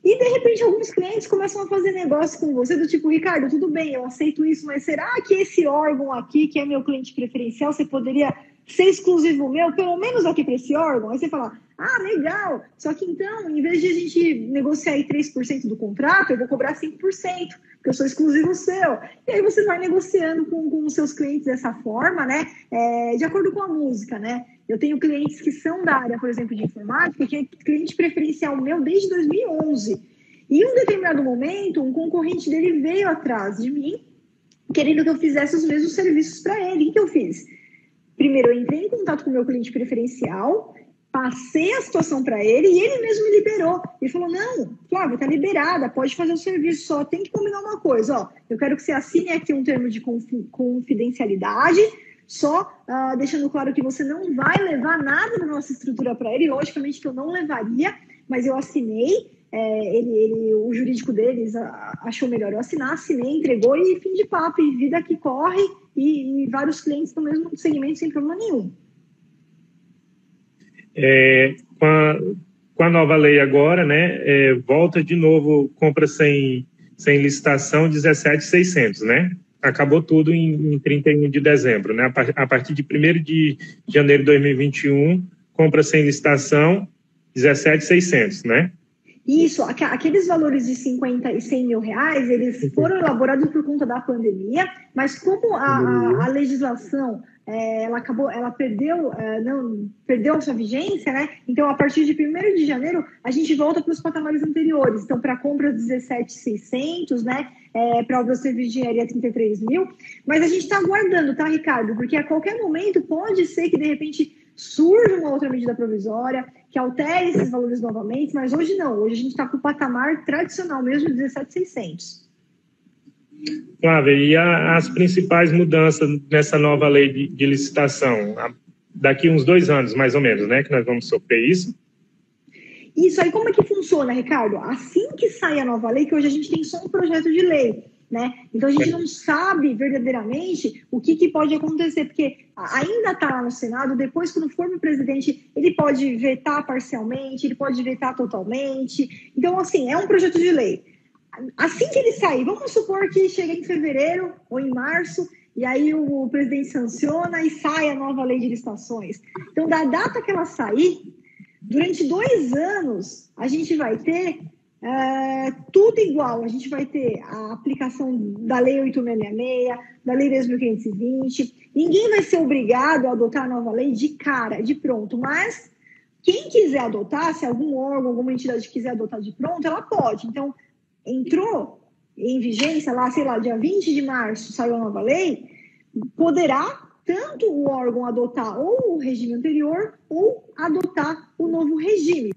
E, de repente, alguns clientes começam a fazer negócio com você do tipo, Ricardo, tudo bem, eu aceito isso, mas será que esse órgão aqui, que é meu cliente preferencial, você poderia ser exclusivo meu, pelo menos aqui para esse órgão? Aí você fala, Ah, legal! Só que então, em vez de a gente negociar aí 3% do contrato, eu vou cobrar 5%, porque eu sou exclusivo seu. E aí você vai negociando com os seus clientes dessa forma, né? De acordo com a música, né? Eu tenho clientes que são da área, por exemplo, de informática, que é cliente preferencial meu desde 2011. E em um determinado momento, um concorrente dele veio atrás de mim, querendo que eu fizesse os mesmos serviços para ele. O que eu fiz? Primeiro, eu entrei em contato com o meu cliente preferencial, passei a situação para ele e ele mesmo me liberou. Ele falou, não, Flávia, está liberada, pode fazer o serviço, só tem que combinar uma coisa. Ó, eu quero que você assine aqui um termo de confidencialidade, só deixando claro que você não vai levar nada da nossa estrutura para ele. Logicamente que eu não levaria, mas eu assinei. O jurídico deles achou melhor eu assinar, assinei, entregou e fim de papo, e vida que corre, e vários clientes no mesmo segmento sem problema nenhum. Com a nova lei agora, né, volta de novo compra sem licitação 17.600, né? Acabou tudo em 31 de dezembro, né? A partir de 1º de janeiro de 2021, compra sem licitação 17.600, né? Isso, aqueles valores de 50 e 100 mil reais, eles foram elaborados por conta da pandemia, mas como a legislação ela perdeu a sua vigência, né? Então, a partir de 1º de janeiro, a gente volta para os patamares anteriores. Então, para compras 17.600, né? Para obras de serviço de engenharia 33 mil. Mas a gente está aguardando, tá, Ricardo? Porque a qualquer momento pode ser que, de repente, surja uma outra medida provisória que altere esses valores novamente, mas hoje não. Hoje a gente está com o patamar tradicional mesmo, 17.600. Flávia, e as principais mudanças nessa nova lei de licitação? Daqui uns 2 anos, mais ou menos, né, que nós vamos sofrer isso? Isso aí, como é que funciona, Ricardo? Assim que sai a nova lei, que hoje a gente tem só um projeto de lei, né? Então a gente não sabe verdadeiramente o que pode acontecer, porque ainda está lá no Senado. Depois, quando for para o presidente, ele pode vetar parcialmente, ele pode vetar totalmente. Então, assim, é um projeto de lei. Assim que ele sair, vamos supor que chega em fevereiro ou em março, e aí o presidente sanciona e sai a nova lei de licitações. Então, da data que ela sair, durante 2 anos, a gente vai ter tudo igual. A gente vai ter a aplicação da Lei 8.666, da Lei 10.520. Ninguém vai ser obrigado a adotar a nova lei de cara, de pronto. Mas quem quiser adotar, se algum órgão, alguma entidade quiser adotar de pronto, ela pode. Então, entrou em vigência lá, sei lá, dia 20 de março, saiu a nova lei, poderá tanto o órgão adotar ou o regime anterior ou adotar o novo regime.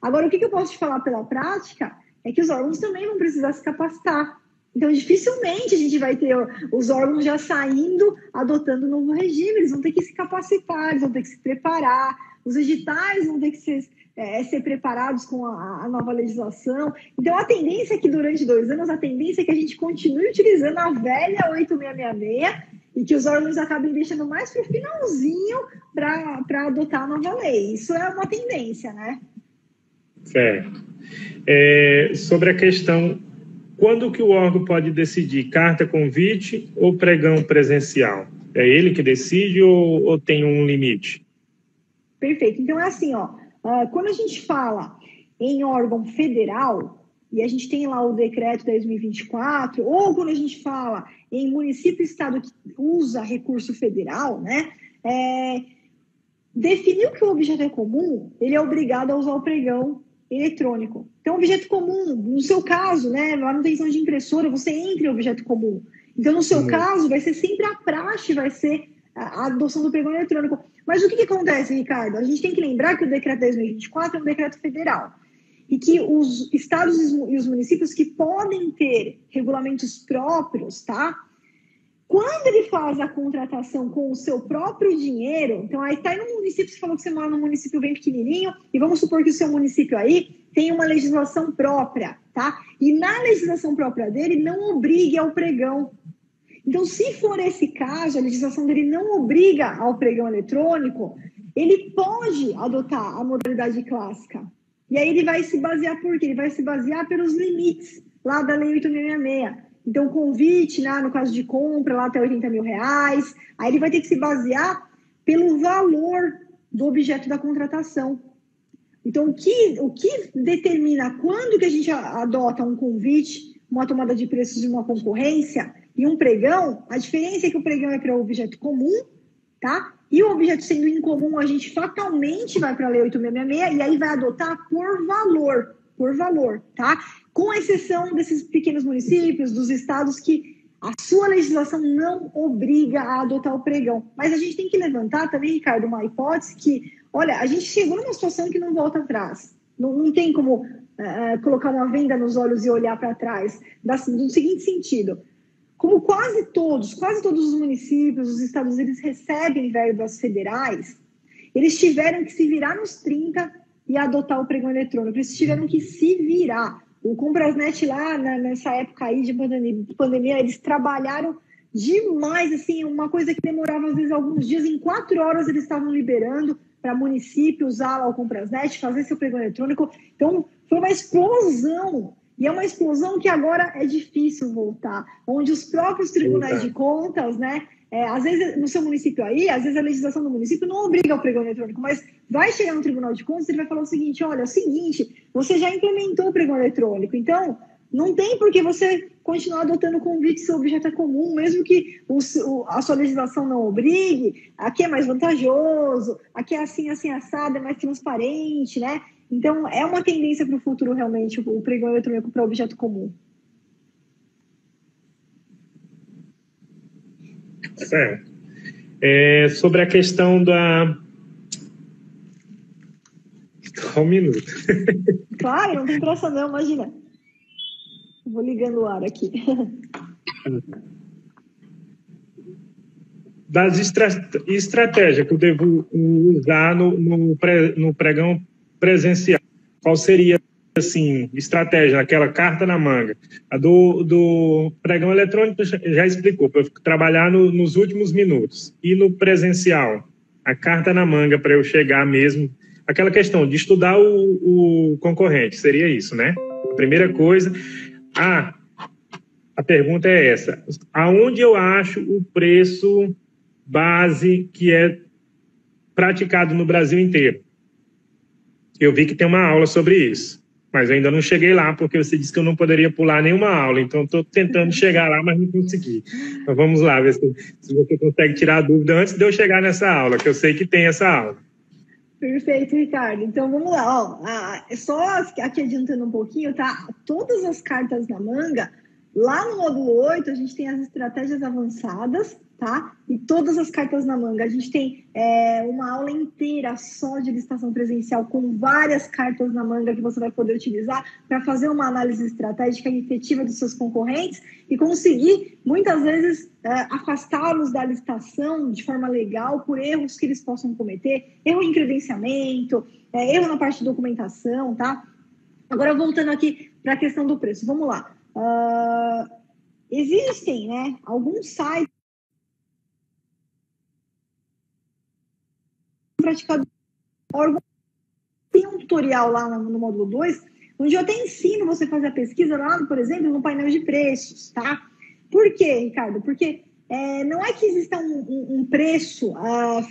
Agora, o que eu posso te falar pela prática é que os órgãos também vão precisar se capacitar. Então, dificilmente a gente vai ter os órgãos já saindo, adotando o novo regime. Eles vão ter que se capacitar, eles vão ter que se preparar, os editais vão ter que ser preparados com a nova legislação. Então, a tendência é que durante 2 anos, a tendência é que a gente continue utilizando a velha 8.666 e que os órgãos acabem deixando mais para o finalzinho para adotar a nova lei. Isso é uma tendência, né? Certo. Sobre a questão, quando que o órgão pode decidir, carta convite ou pregão presencial? É ele que decide ou tem um limite? Perfeito. Então, é assim, quando a gente fala em órgão federal, e a gente tem lá o decreto 10.024, ou quando a gente fala em município e estado que usa recurso federal, né, definiu que o objeto é comum, ele é obrigado a usar o pregão eletrônico. Então, objeto comum, no seu caso, né, manutenção de impressora, você entra em objeto comum. Então, no seu caso, vai ser sempre a praxe, vai ser a adoção do pregão eletrônico. Mas o que acontece, Ricardo? A gente tem que lembrar que o decreto 10.024 é um decreto federal e que os estados e os municípios que podem ter regulamentos próprios, tá? Quando ele faz a contratação com o seu próprio dinheiro, então aí está aí no município, você falou que você mora num município bem pequenininho, e vamos supor que o seu município aí tem uma legislação própria, tá? E na legislação própria dele não obrigue ao pregão. Então, se for esse caso, a legislação dele não obriga ao pregão eletrônico, ele pode adotar a modalidade clássica. E aí ele vai se basear por quê? Ele vai se basear pelos limites lá da Lei 8.666. Então, o convite, né, no caso de compra, lá até 80 mil reais, aí ele vai ter que se basear pelo valor do objeto da contratação. Então, o que determina quando que a gente adota um convite, uma tomada de preços de uma concorrência e um pregão, a diferença é que o pregão é para o objeto comum, tá? E o objeto sendo incomum, a gente fatalmente vai para a Lei 8666 e aí vai adotar por valor, tá? Com exceção desses pequenos municípios, dos estados que a sua legislação não obriga a adotar o pregão. Mas a gente tem que levantar também, Ricardo, uma hipótese que, olha, a gente chegou numa situação que não volta atrás. Não tem como colocar uma venda nos olhos e olhar para trás. No seguinte sentido, como quase todos os municípios, os estados, eles recebem verbas federais, eles tiveram que se virar nos 30 e adotar o pregão eletrônico. Eles tiveram que se virar. O Comprasnet lá, nessa época aí de pandemia, eles trabalharam demais, assim, uma coisa que demorava às vezes alguns dias, em 4 horas eles estavam liberando para município usar lá o Comprasnet, fazer seu pregão eletrônico. Então, foi uma explosão. E é uma explosão que agora é difícil voltar, onde os próprios tribunais de contas, né? Às vezes, no seu município aí, às vezes a legislação do município não obriga ao pregão eletrônico, mas vai chegar no Tribunal de Contas e ele vai falar o seguinte, olha, é o seguinte, você já implementou o pregão eletrônico, então não tem por que você continuar adotando o convite se o objeto é comum, mesmo que a sua legislação não obrigue, aqui é mais vantajoso, aqui é assim, assim, assado, é mais transparente, né? Então, é uma tendência para o futuro, realmente, o pregão eletrônico para objeto comum. Certo. Sobre a questão da... Só um minuto. Claro, não tem pressa não, imagina. Vou ligando o ar aqui. Das estratégias que eu devo usar no pregão presencial. Qual seria, assim, estratégia, aquela carta na manga? A do pregão eletrônico já explicou, para eu trabalhar nos últimos minutos. E no presencial, a carta na manga para eu chegar mesmo, aquela questão de estudar o concorrente, seria isso, né? A primeira coisa. A pergunta é essa. Aonde eu acho o preço base que é praticado no Brasil inteiro? Eu vi que tem uma aula sobre isso, mas eu ainda não cheguei lá, porque você disse que eu não poderia pular nenhuma aula, então estou tentando chegar lá, mas não consegui. Então vamos lá, ver se você consegue tirar a dúvida antes de eu chegar nessa aula, que eu sei que tem essa aula. Perfeito, Ricardo. Então vamos lá. Só aqui adiantando um pouquinho, tá? Todas as cartas na manga, lá no módulo 8, a gente tem as estratégias avançadas, tá? E todas as cartas na manga. A gente tem uma aula inteira só de licitação presencial, com várias cartas na manga que você vai poder utilizar para fazer uma análise estratégica e efetiva dos seus concorrentes e conseguir, muitas vezes, afastá-los da licitação de forma legal por erros que eles possam cometer, erro em credenciamento, erro na parte de documentação, tá? Agora, voltando aqui para a questão do preço. Vamos lá. Existem, né, alguns sites praticado órgão. Tem um tutorial lá no módulo 2, onde eu até ensino você a fazer a pesquisa lá, por exemplo, no painel de preços, tá? Por quê, Ricardo? Porque não é que exista um preço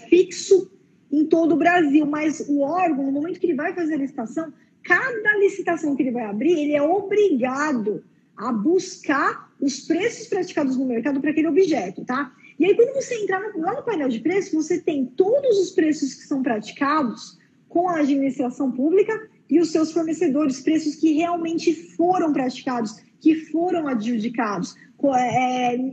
fixo em todo o Brasil, mas o órgão, no momento que ele vai fazer a licitação, cada licitação que ele vai abrir, ele é obrigado a buscar os preços praticados no mercado para aquele objeto, tá? E aí, quando você entrar lá no painel de preços, você tem todos os preços que são praticados com a administração pública e os seus fornecedores, preços que realmente foram praticados, que foram adjudicados,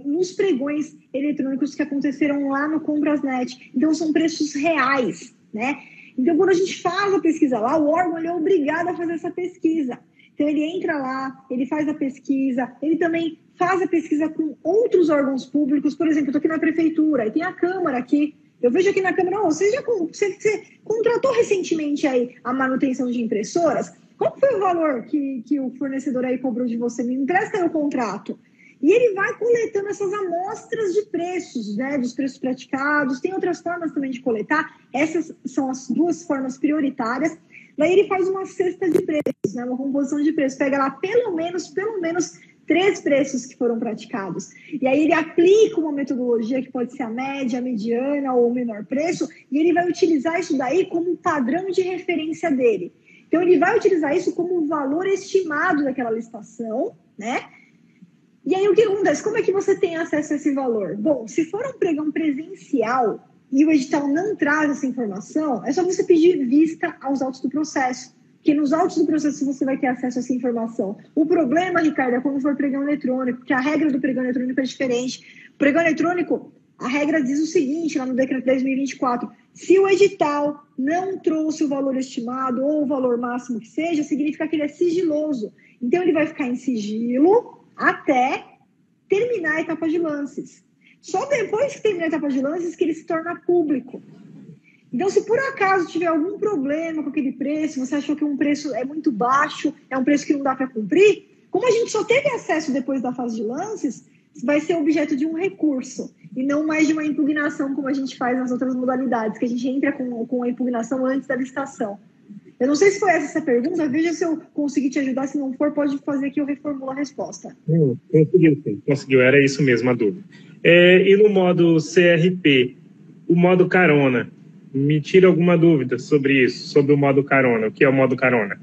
nos pregões eletrônicos que aconteceram lá no Comprasnet. Então, são preços reais, né? Então, quando a gente faz a pesquisa lá, o órgão ele é obrigado a fazer essa pesquisa. Então, ele entra lá, ele faz a pesquisa, ele também faz a pesquisa com outros órgãos públicos. Por exemplo, eu estou aqui na prefeitura, e tem a Câmara aqui. Eu vejo aqui na Câmara, você contratou recentemente aí a manutenção de impressoras? Qual foi o valor que o fornecedor aí cobrou de você? Me empresta aí o contrato. E ele vai coletando essas amostras de preços, né, dos preços praticados. Tem outras formas também de coletar. Essas são as 2 formas prioritárias. Daí ele faz uma cesta de preços, né, uma composição de preços. Pega lá pelo menos 3 preços que foram praticados. E aí ele aplica uma metodologia que pode ser a média, a mediana ou o menor preço, e ele vai utilizar isso daí como um padrão de referência dele. Então, ele vai utilizar isso como o valor estimado daquela licitação, né? E aí, o que acontece? Como é que você tem acesso a esse valor? Bom, se for um pregão presencial e o edital não traz essa informação, é só você pedir vista aos autos do processo, que nos autos do processo você vai ter acesso a essa informação. O problema, Ricardo, é quando for pregão eletrônico, porque a regra do pregão eletrônico é diferente. O pregão eletrônico, a regra diz o seguinte, lá no decreto 10.024, se o edital não trouxe o valor estimado ou o valor máximo que seja, significa que ele é sigiloso. Então, ele vai ficar em sigilo até terminar a etapa de lances. Só depois que terminar a etapa de lances que ele se torna público. Então, se por acaso tiver algum problema com aquele preço, você achou que um preço é muito baixo, é um preço que não dá para cumprir, como a gente só teve acesso depois da fase de lances, vai ser objeto de um recurso e não mais de uma impugnação, como a gente faz nas outras modalidades, que a gente entra com a impugnação antes da licitação. Eu não sei se foi essa a pergunta, veja se eu consegui te ajudar, se não for, pode fazer que eu reformulo a resposta. Conseguiu, sim, conseguiu, era isso mesmo a dúvida. E no modo CRP, o modo carona, me tira alguma dúvida sobre isso, sobre o modo carona, o que é o modo carona?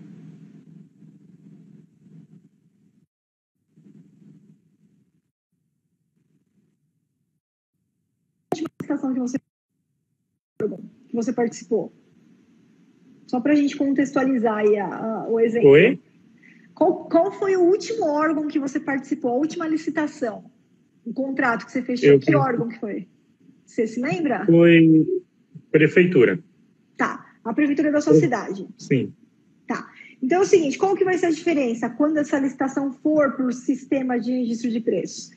Que você participou. Só para a gente contextualizar aí o exemplo. Oi? Qual foi o último órgão que você participou, a última licitação? O contrato que você fechou, que órgão que foi? Você se lembra? Foi prefeitura. Tá, a prefeitura da sua cidade. Sim. Tá, então é o seguinte, qual que vai ser a diferença quando essa licitação for para o sistema de registro de preços?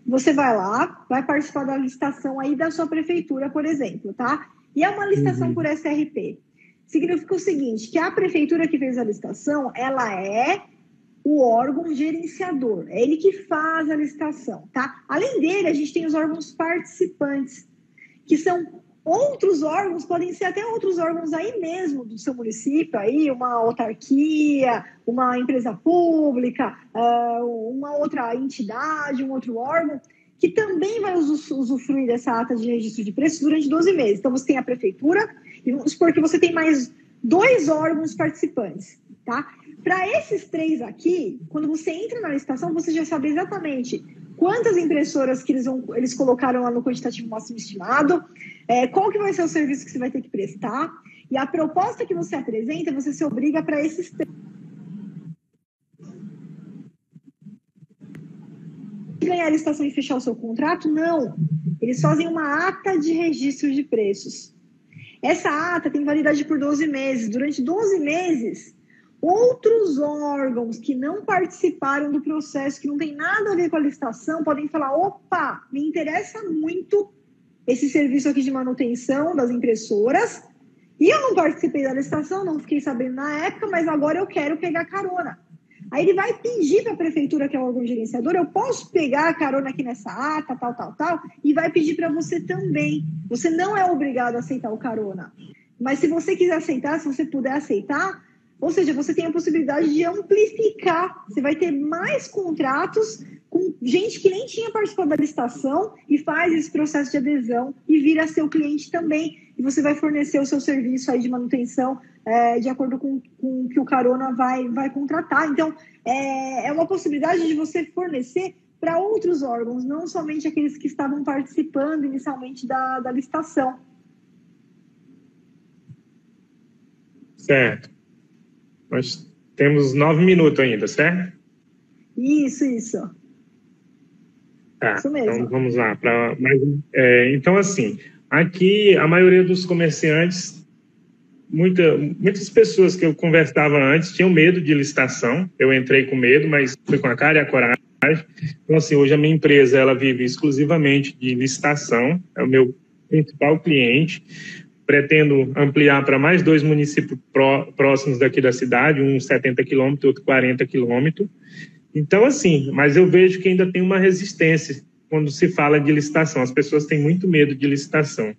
Você vai lá, vai participar da licitação aí da sua prefeitura, por exemplo, tá? E é uma licitação por SRP. Significa o seguinte, que a prefeitura que fez a licitação, ela é o órgão gerenciador, é ele que faz a licitação, tá? Além dele, a gente tem os órgãos participantes, que são outros órgãos, podem ser até outros órgãos aí mesmo do seu município, aí uma autarquia, uma empresa pública, uma outra entidade, um outro órgão, que também vai usufruir dessa ata de registro de preços durante 12 meses. Então, você tem a prefeitura, e vamos supor que você tem mais 2 órgãos participantes, tá? Para esses 3 aqui, quando você entra na licitação, você já sabe exatamente quantas impressoras que eles colocaram lá no quantitativo máximo estimado, qual que vai ser o serviço que você vai ter que prestar, e a proposta que você apresenta, você se obriga para esses 3. Ganhar a licitação e fechar o seu contrato? Não. Eles fazem uma ata de registro de preços. Essa ata tem validade por 12 meses. Durante 12 meses, outros órgãos que não participaram do processo, que não tem nada a ver com a licitação, podem falar, opa, me interessa muito esse serviço aqui de manutenção das impressoras, e eu não participei da licitação, não fiquei sabendo na época, mas agora eu quero pegar carona. Aí ele vai pedir para a prefeitura, que é o órgão gerenciador, eu posso pegar a carona aqui nessa ata, tal, e vai pedir para você também. Você não é obrigado a aceitar o carona. Mas se você quiser aceitar, se você puder aceitar, ou seja, você tem a possibilidade de amplificar. Você vai ter mais contratos com gente que nem tinha participado da licitação e faz esse processo de adesão e vira seu cliente também. E você vai fornecer o seu serviço aí de manutenção de acordo com o que o carona vai contratar. Então, é uma possibilidade de você fornecer para outros órgãos, não somente aqueles que estavam participando inicialmente da licitação. Certo. Nós temos 9 minutos ainda, certo? Isso. Tá, isso mesmo. Então vamos lá. Então, assim, aqui a maioria dos comerciantes, muitas pessoas que eu conversava antes tinham medo de licitação. Eu entrei com medo, mas fui com a cara e a coragem. Então, assim, hoje a minha empresa ela vive exclusivamente de licitação, é o meu principal cliente. Pretendo ampliar para mais 2 municípios próximos daqui da cidade, um 70 quilômetros, outro 40 quilômetros. Então, assim, mas eu vejo que ainda tem uma resistência quando se fala de licitação. As pessoas têm muito medo de licitação.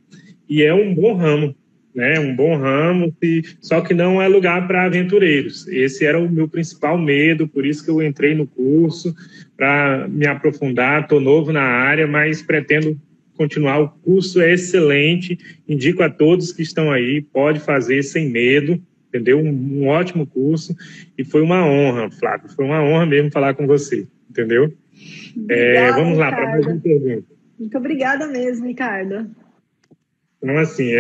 E é um bom ramo, né? Um bom ramo, só que não é lugar para aventureiros. Esse era o meu principal medo, por isso que eu entrei no curso, para me aprofundar. Estou novo na área, mas pretendo continuar. O curso é excelente, indico a todos que estão aí, pode fazer sem medo, entendeu? Um ótimo curso, e foi uma honra, Flávio, foi uma honra mesmo falar com você, entendeu? Obrigada, Vamos lá, para mais Ricardo. uma pergunta. Muito obrigada mesmo, Ricardo. Então, assim,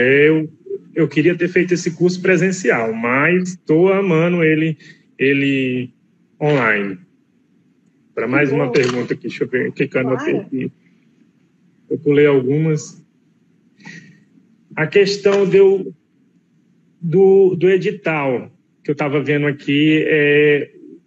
eu queria ter feito esse curso presencial, mas estou amando ele online. Para mais uma pergunta aqui, deixa eu ver o que eu anotei aqui. Eu pulei algumas. A questão do edital, que eu estava vendo aqui,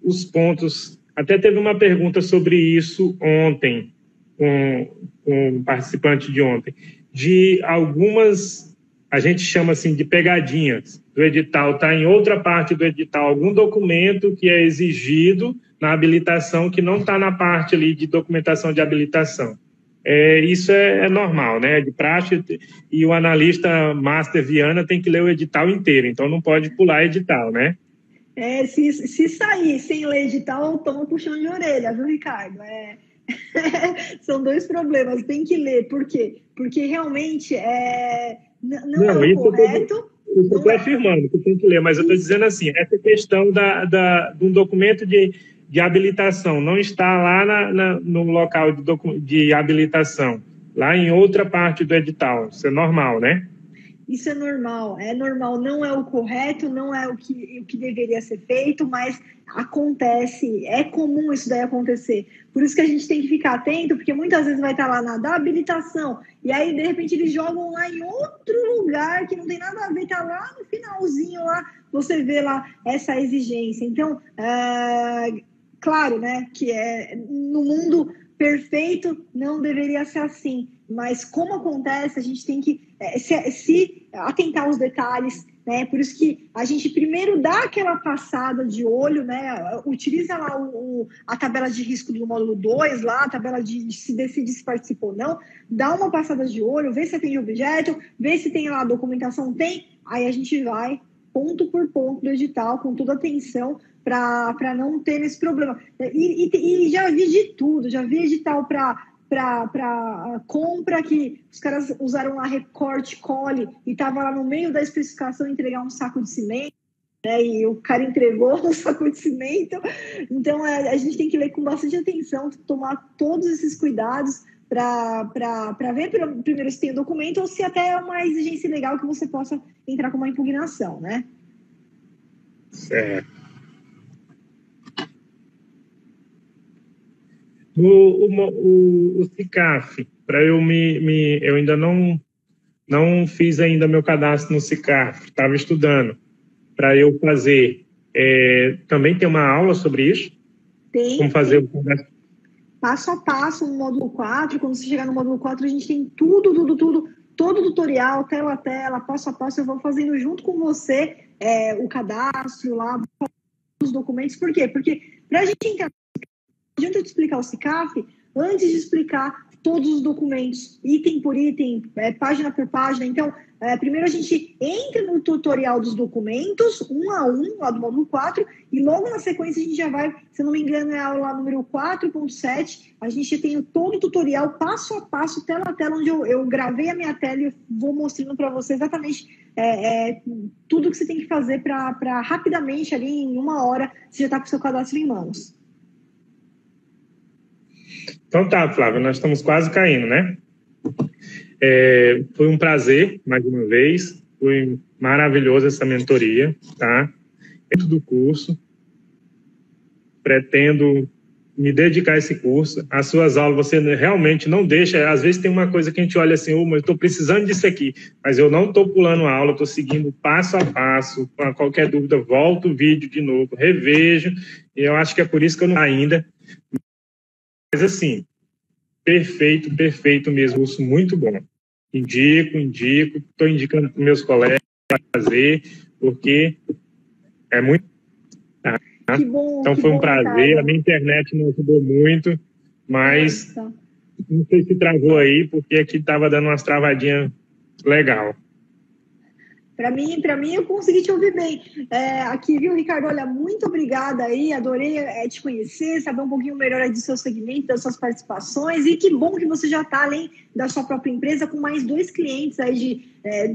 os pontos. Até teve uma pergunta sobre isso ontem, com um participante de ontem, de algumas, a gente chama assim de pegadinhas do edital, está em outra parte do edital, algum documento que é exigido na habilitação que não está na parte ali de documentação de habilitação. Isso é normal, né? De praxe, e o analista Master Viana tem que ler o edital inteiro, então não pode pular edital, né? Se sair sem ler edital, toma puxão de orelha, viu, Ricardo? São dois problemas, tem que ler. Por quê? Porque realmente não é o correto. Eu estou afirmando que tem que ler, mas eu estou dizendo assim, essa questão de um documento de habilitação não está lá no local de habilitação, lá em outra parte do edital. Isso é normal, né? Isso é normal, não é o correto, não é o que deveria ser feito, mas acontece, é comum isso daí acontecer. Por isso que a gente tem que ficar atento, porque muitas vezes vai estar lá na da habilitação, e aí de repente eles jogam lá em outro lugar que não tem nada a ver, está lá no finalzinho, lá você vê lá essa exigência. Então, claro, né, que no mundo perfeito não deveria ser assim, mas como acontece, a gente tem que se atentar aos detalhes, né? Por isso que a gente primeiro dá aquela passada de olho, né? Utiliza lá a tabela de risco do módulo 2, lá, a tabela de se decide se participa ou não, dá uma passada de olho, vê se atende o objeto, vê se tem lá a documentação, tem, aí a gente vai ponto por ponto do edital, com toda a atenção, para não ter esse problema. E já vi de tudo, já vi edital para compra que os caras usaram lá recorte, cole, e estava lá no meio da especificação entregar um saco de cimento, né, e o cara entregou um saco de cimento. Então, a gente tem que ler com bastante atenção, tomar todos esses cuidados para ver primeiro se tem o documento ou se até é uma exigência legal que você possa entrar com uma impugnação, né? Certo. O CICAF, para eu ainda não fiz ainda meu cadastro no CICAF, estava estudando para eu fazer. Também tem uma aula sobre isso? Tem. Como fazer o cadastro? Passo a passo no módulo 4, quando você chegar no módulo 4, a gente tem tudo, todo o tutorial, tela a tela, passo a passo, eu vou fazendo junto com você o cadastro lá, os documentos. Por quê? Porque para a gente entrar, não adianta eu te explicar o CICAF antes de explicar todos os documentos, item por item, página por página. Então, primeiro a gente entra no tutorial dos documentos, um a um, lá do módulo 4, e logo na sequência a gente já vai, se não me engano, é a aula número 4.7, a gente tem todo o tutorial, passo a passo, tela a tela, onde eu gravei a minha tela e eu vou mostrando para você exatamente tudo que você tem que fazer para rapidamente, ali em 1 hora, você já está com o seu cadastro em mãos. Então tá, Flávia, nós estamos quase caindo, né? Foi um prazer, mais uma vez, foi maravilhosa essa mentoria, tá? Dentro do curso, pretendo me dedicar a esse curso. As suas aulas, você realmente não deixa, às vezes tem uma coisa que a gente olha assim, mas eu estou precisando disso aqui, mas eu não estou pulando a aula, estou seguindo passo a passo, com qualquer dúvida, volto o vídeo de novo, revejo, e eu acho que é por isso que eu não ainda. Mas assim, perfeito mesmo, curso muito bom. Indico, estou indicando para meus colegas fazer, porque é muito... Tá? Que bom, então foi um prazer, cara. A minha internet não ajudou muito, mas não sei se travou aí, porque aqui estava dando umas travadinhas legal. Para mim, eu consegui te ouvir bem. Aqui, viu, Ricardo? Olha, muito obrigada aí. Adorei te conhecer, saber um pouquinho melhor aí do seu segmento, das suas participações. E que bom que você já está, além da sua própria empresa, com mais 2 clientes aí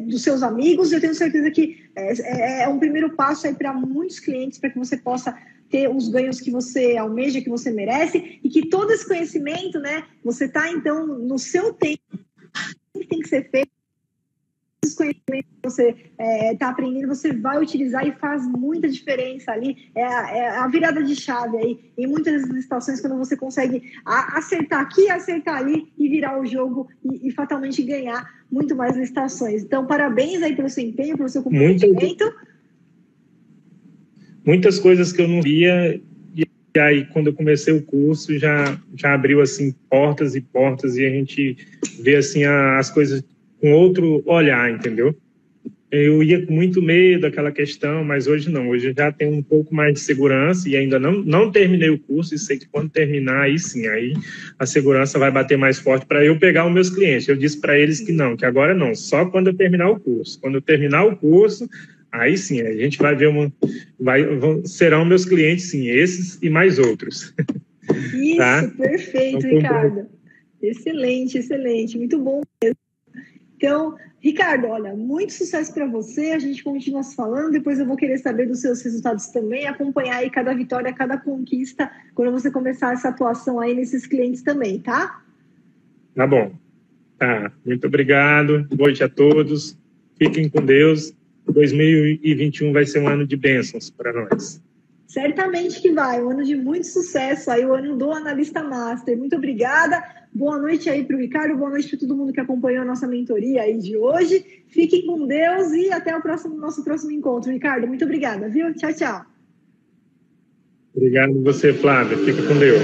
dos seus amigos. Eu tenho certeza que é um primeiro passo aí para muitos clientes, para que você possa ter os ganhos que você almeja, que você merece. E que todo esse conhecimento, né? Você está, então, no seu tempo, que tem que ser feito. Os conhecimentos que você está aprendendo, você vai utilizar e faz muita diferença ali. É a virada de chave aí, em muitas licitações, quando você consegue acertar aqui, acertar ali e virar o jogo e fatalmente ganhar muito mais licitações. Então, parabéns aí pelo seu empenho, pelo seu comprometimento. Muitas coisas que eu não via, e aí quando eu comecei o curso já abriu assim portas e portas, e a gente vê assim as coisas com outro olhar, entendeu? Eu ia com muito medo daquela questão, mas hoje não. Hoje eu já tenho um pouco mais de segurança e ainda não terminei o curso, e sei que quando terminar, aí sim, aí a segurança vai bater mais forte para eu pegar os meus clientes. Eu disse para eles que não, que agora não, só quando eu terminar o curso. Quando eu terminar o curso, aí sim, a gente vai ver serão meus clientes, sim, esses e mais outros. Isso, tá? Perfeito, então, Ricardo. Excelente, excelente, muito bom mesmo. Então, Ricardo, olha, muito sucesso para você, a gente continua se falando, depois eu vou querer saber dos seus resultados também, acompanhar aí cada vitória, cada conquista, quando você começar essa atuação aí nesses clientes também, tá? Tá bom. Tá, muito obrigado, boa noite a todos, fiquem com Deus, 2021 vai ser um ano de bênçãos para nós. Certamente que vai, um ano de muito sucesso, aí o ano do Analista Master. Muito obrigada, boa noite aí para o Ricardo, boa noite para todo mundo que acompanhou a nossa mentoria aí de hoje. Fiquem com Deus e até o nosso próximo encontro. Ricardo, muito obrigada, viu? Tchau, tchau. Obrigado a você, Flávia. Fica com Deus.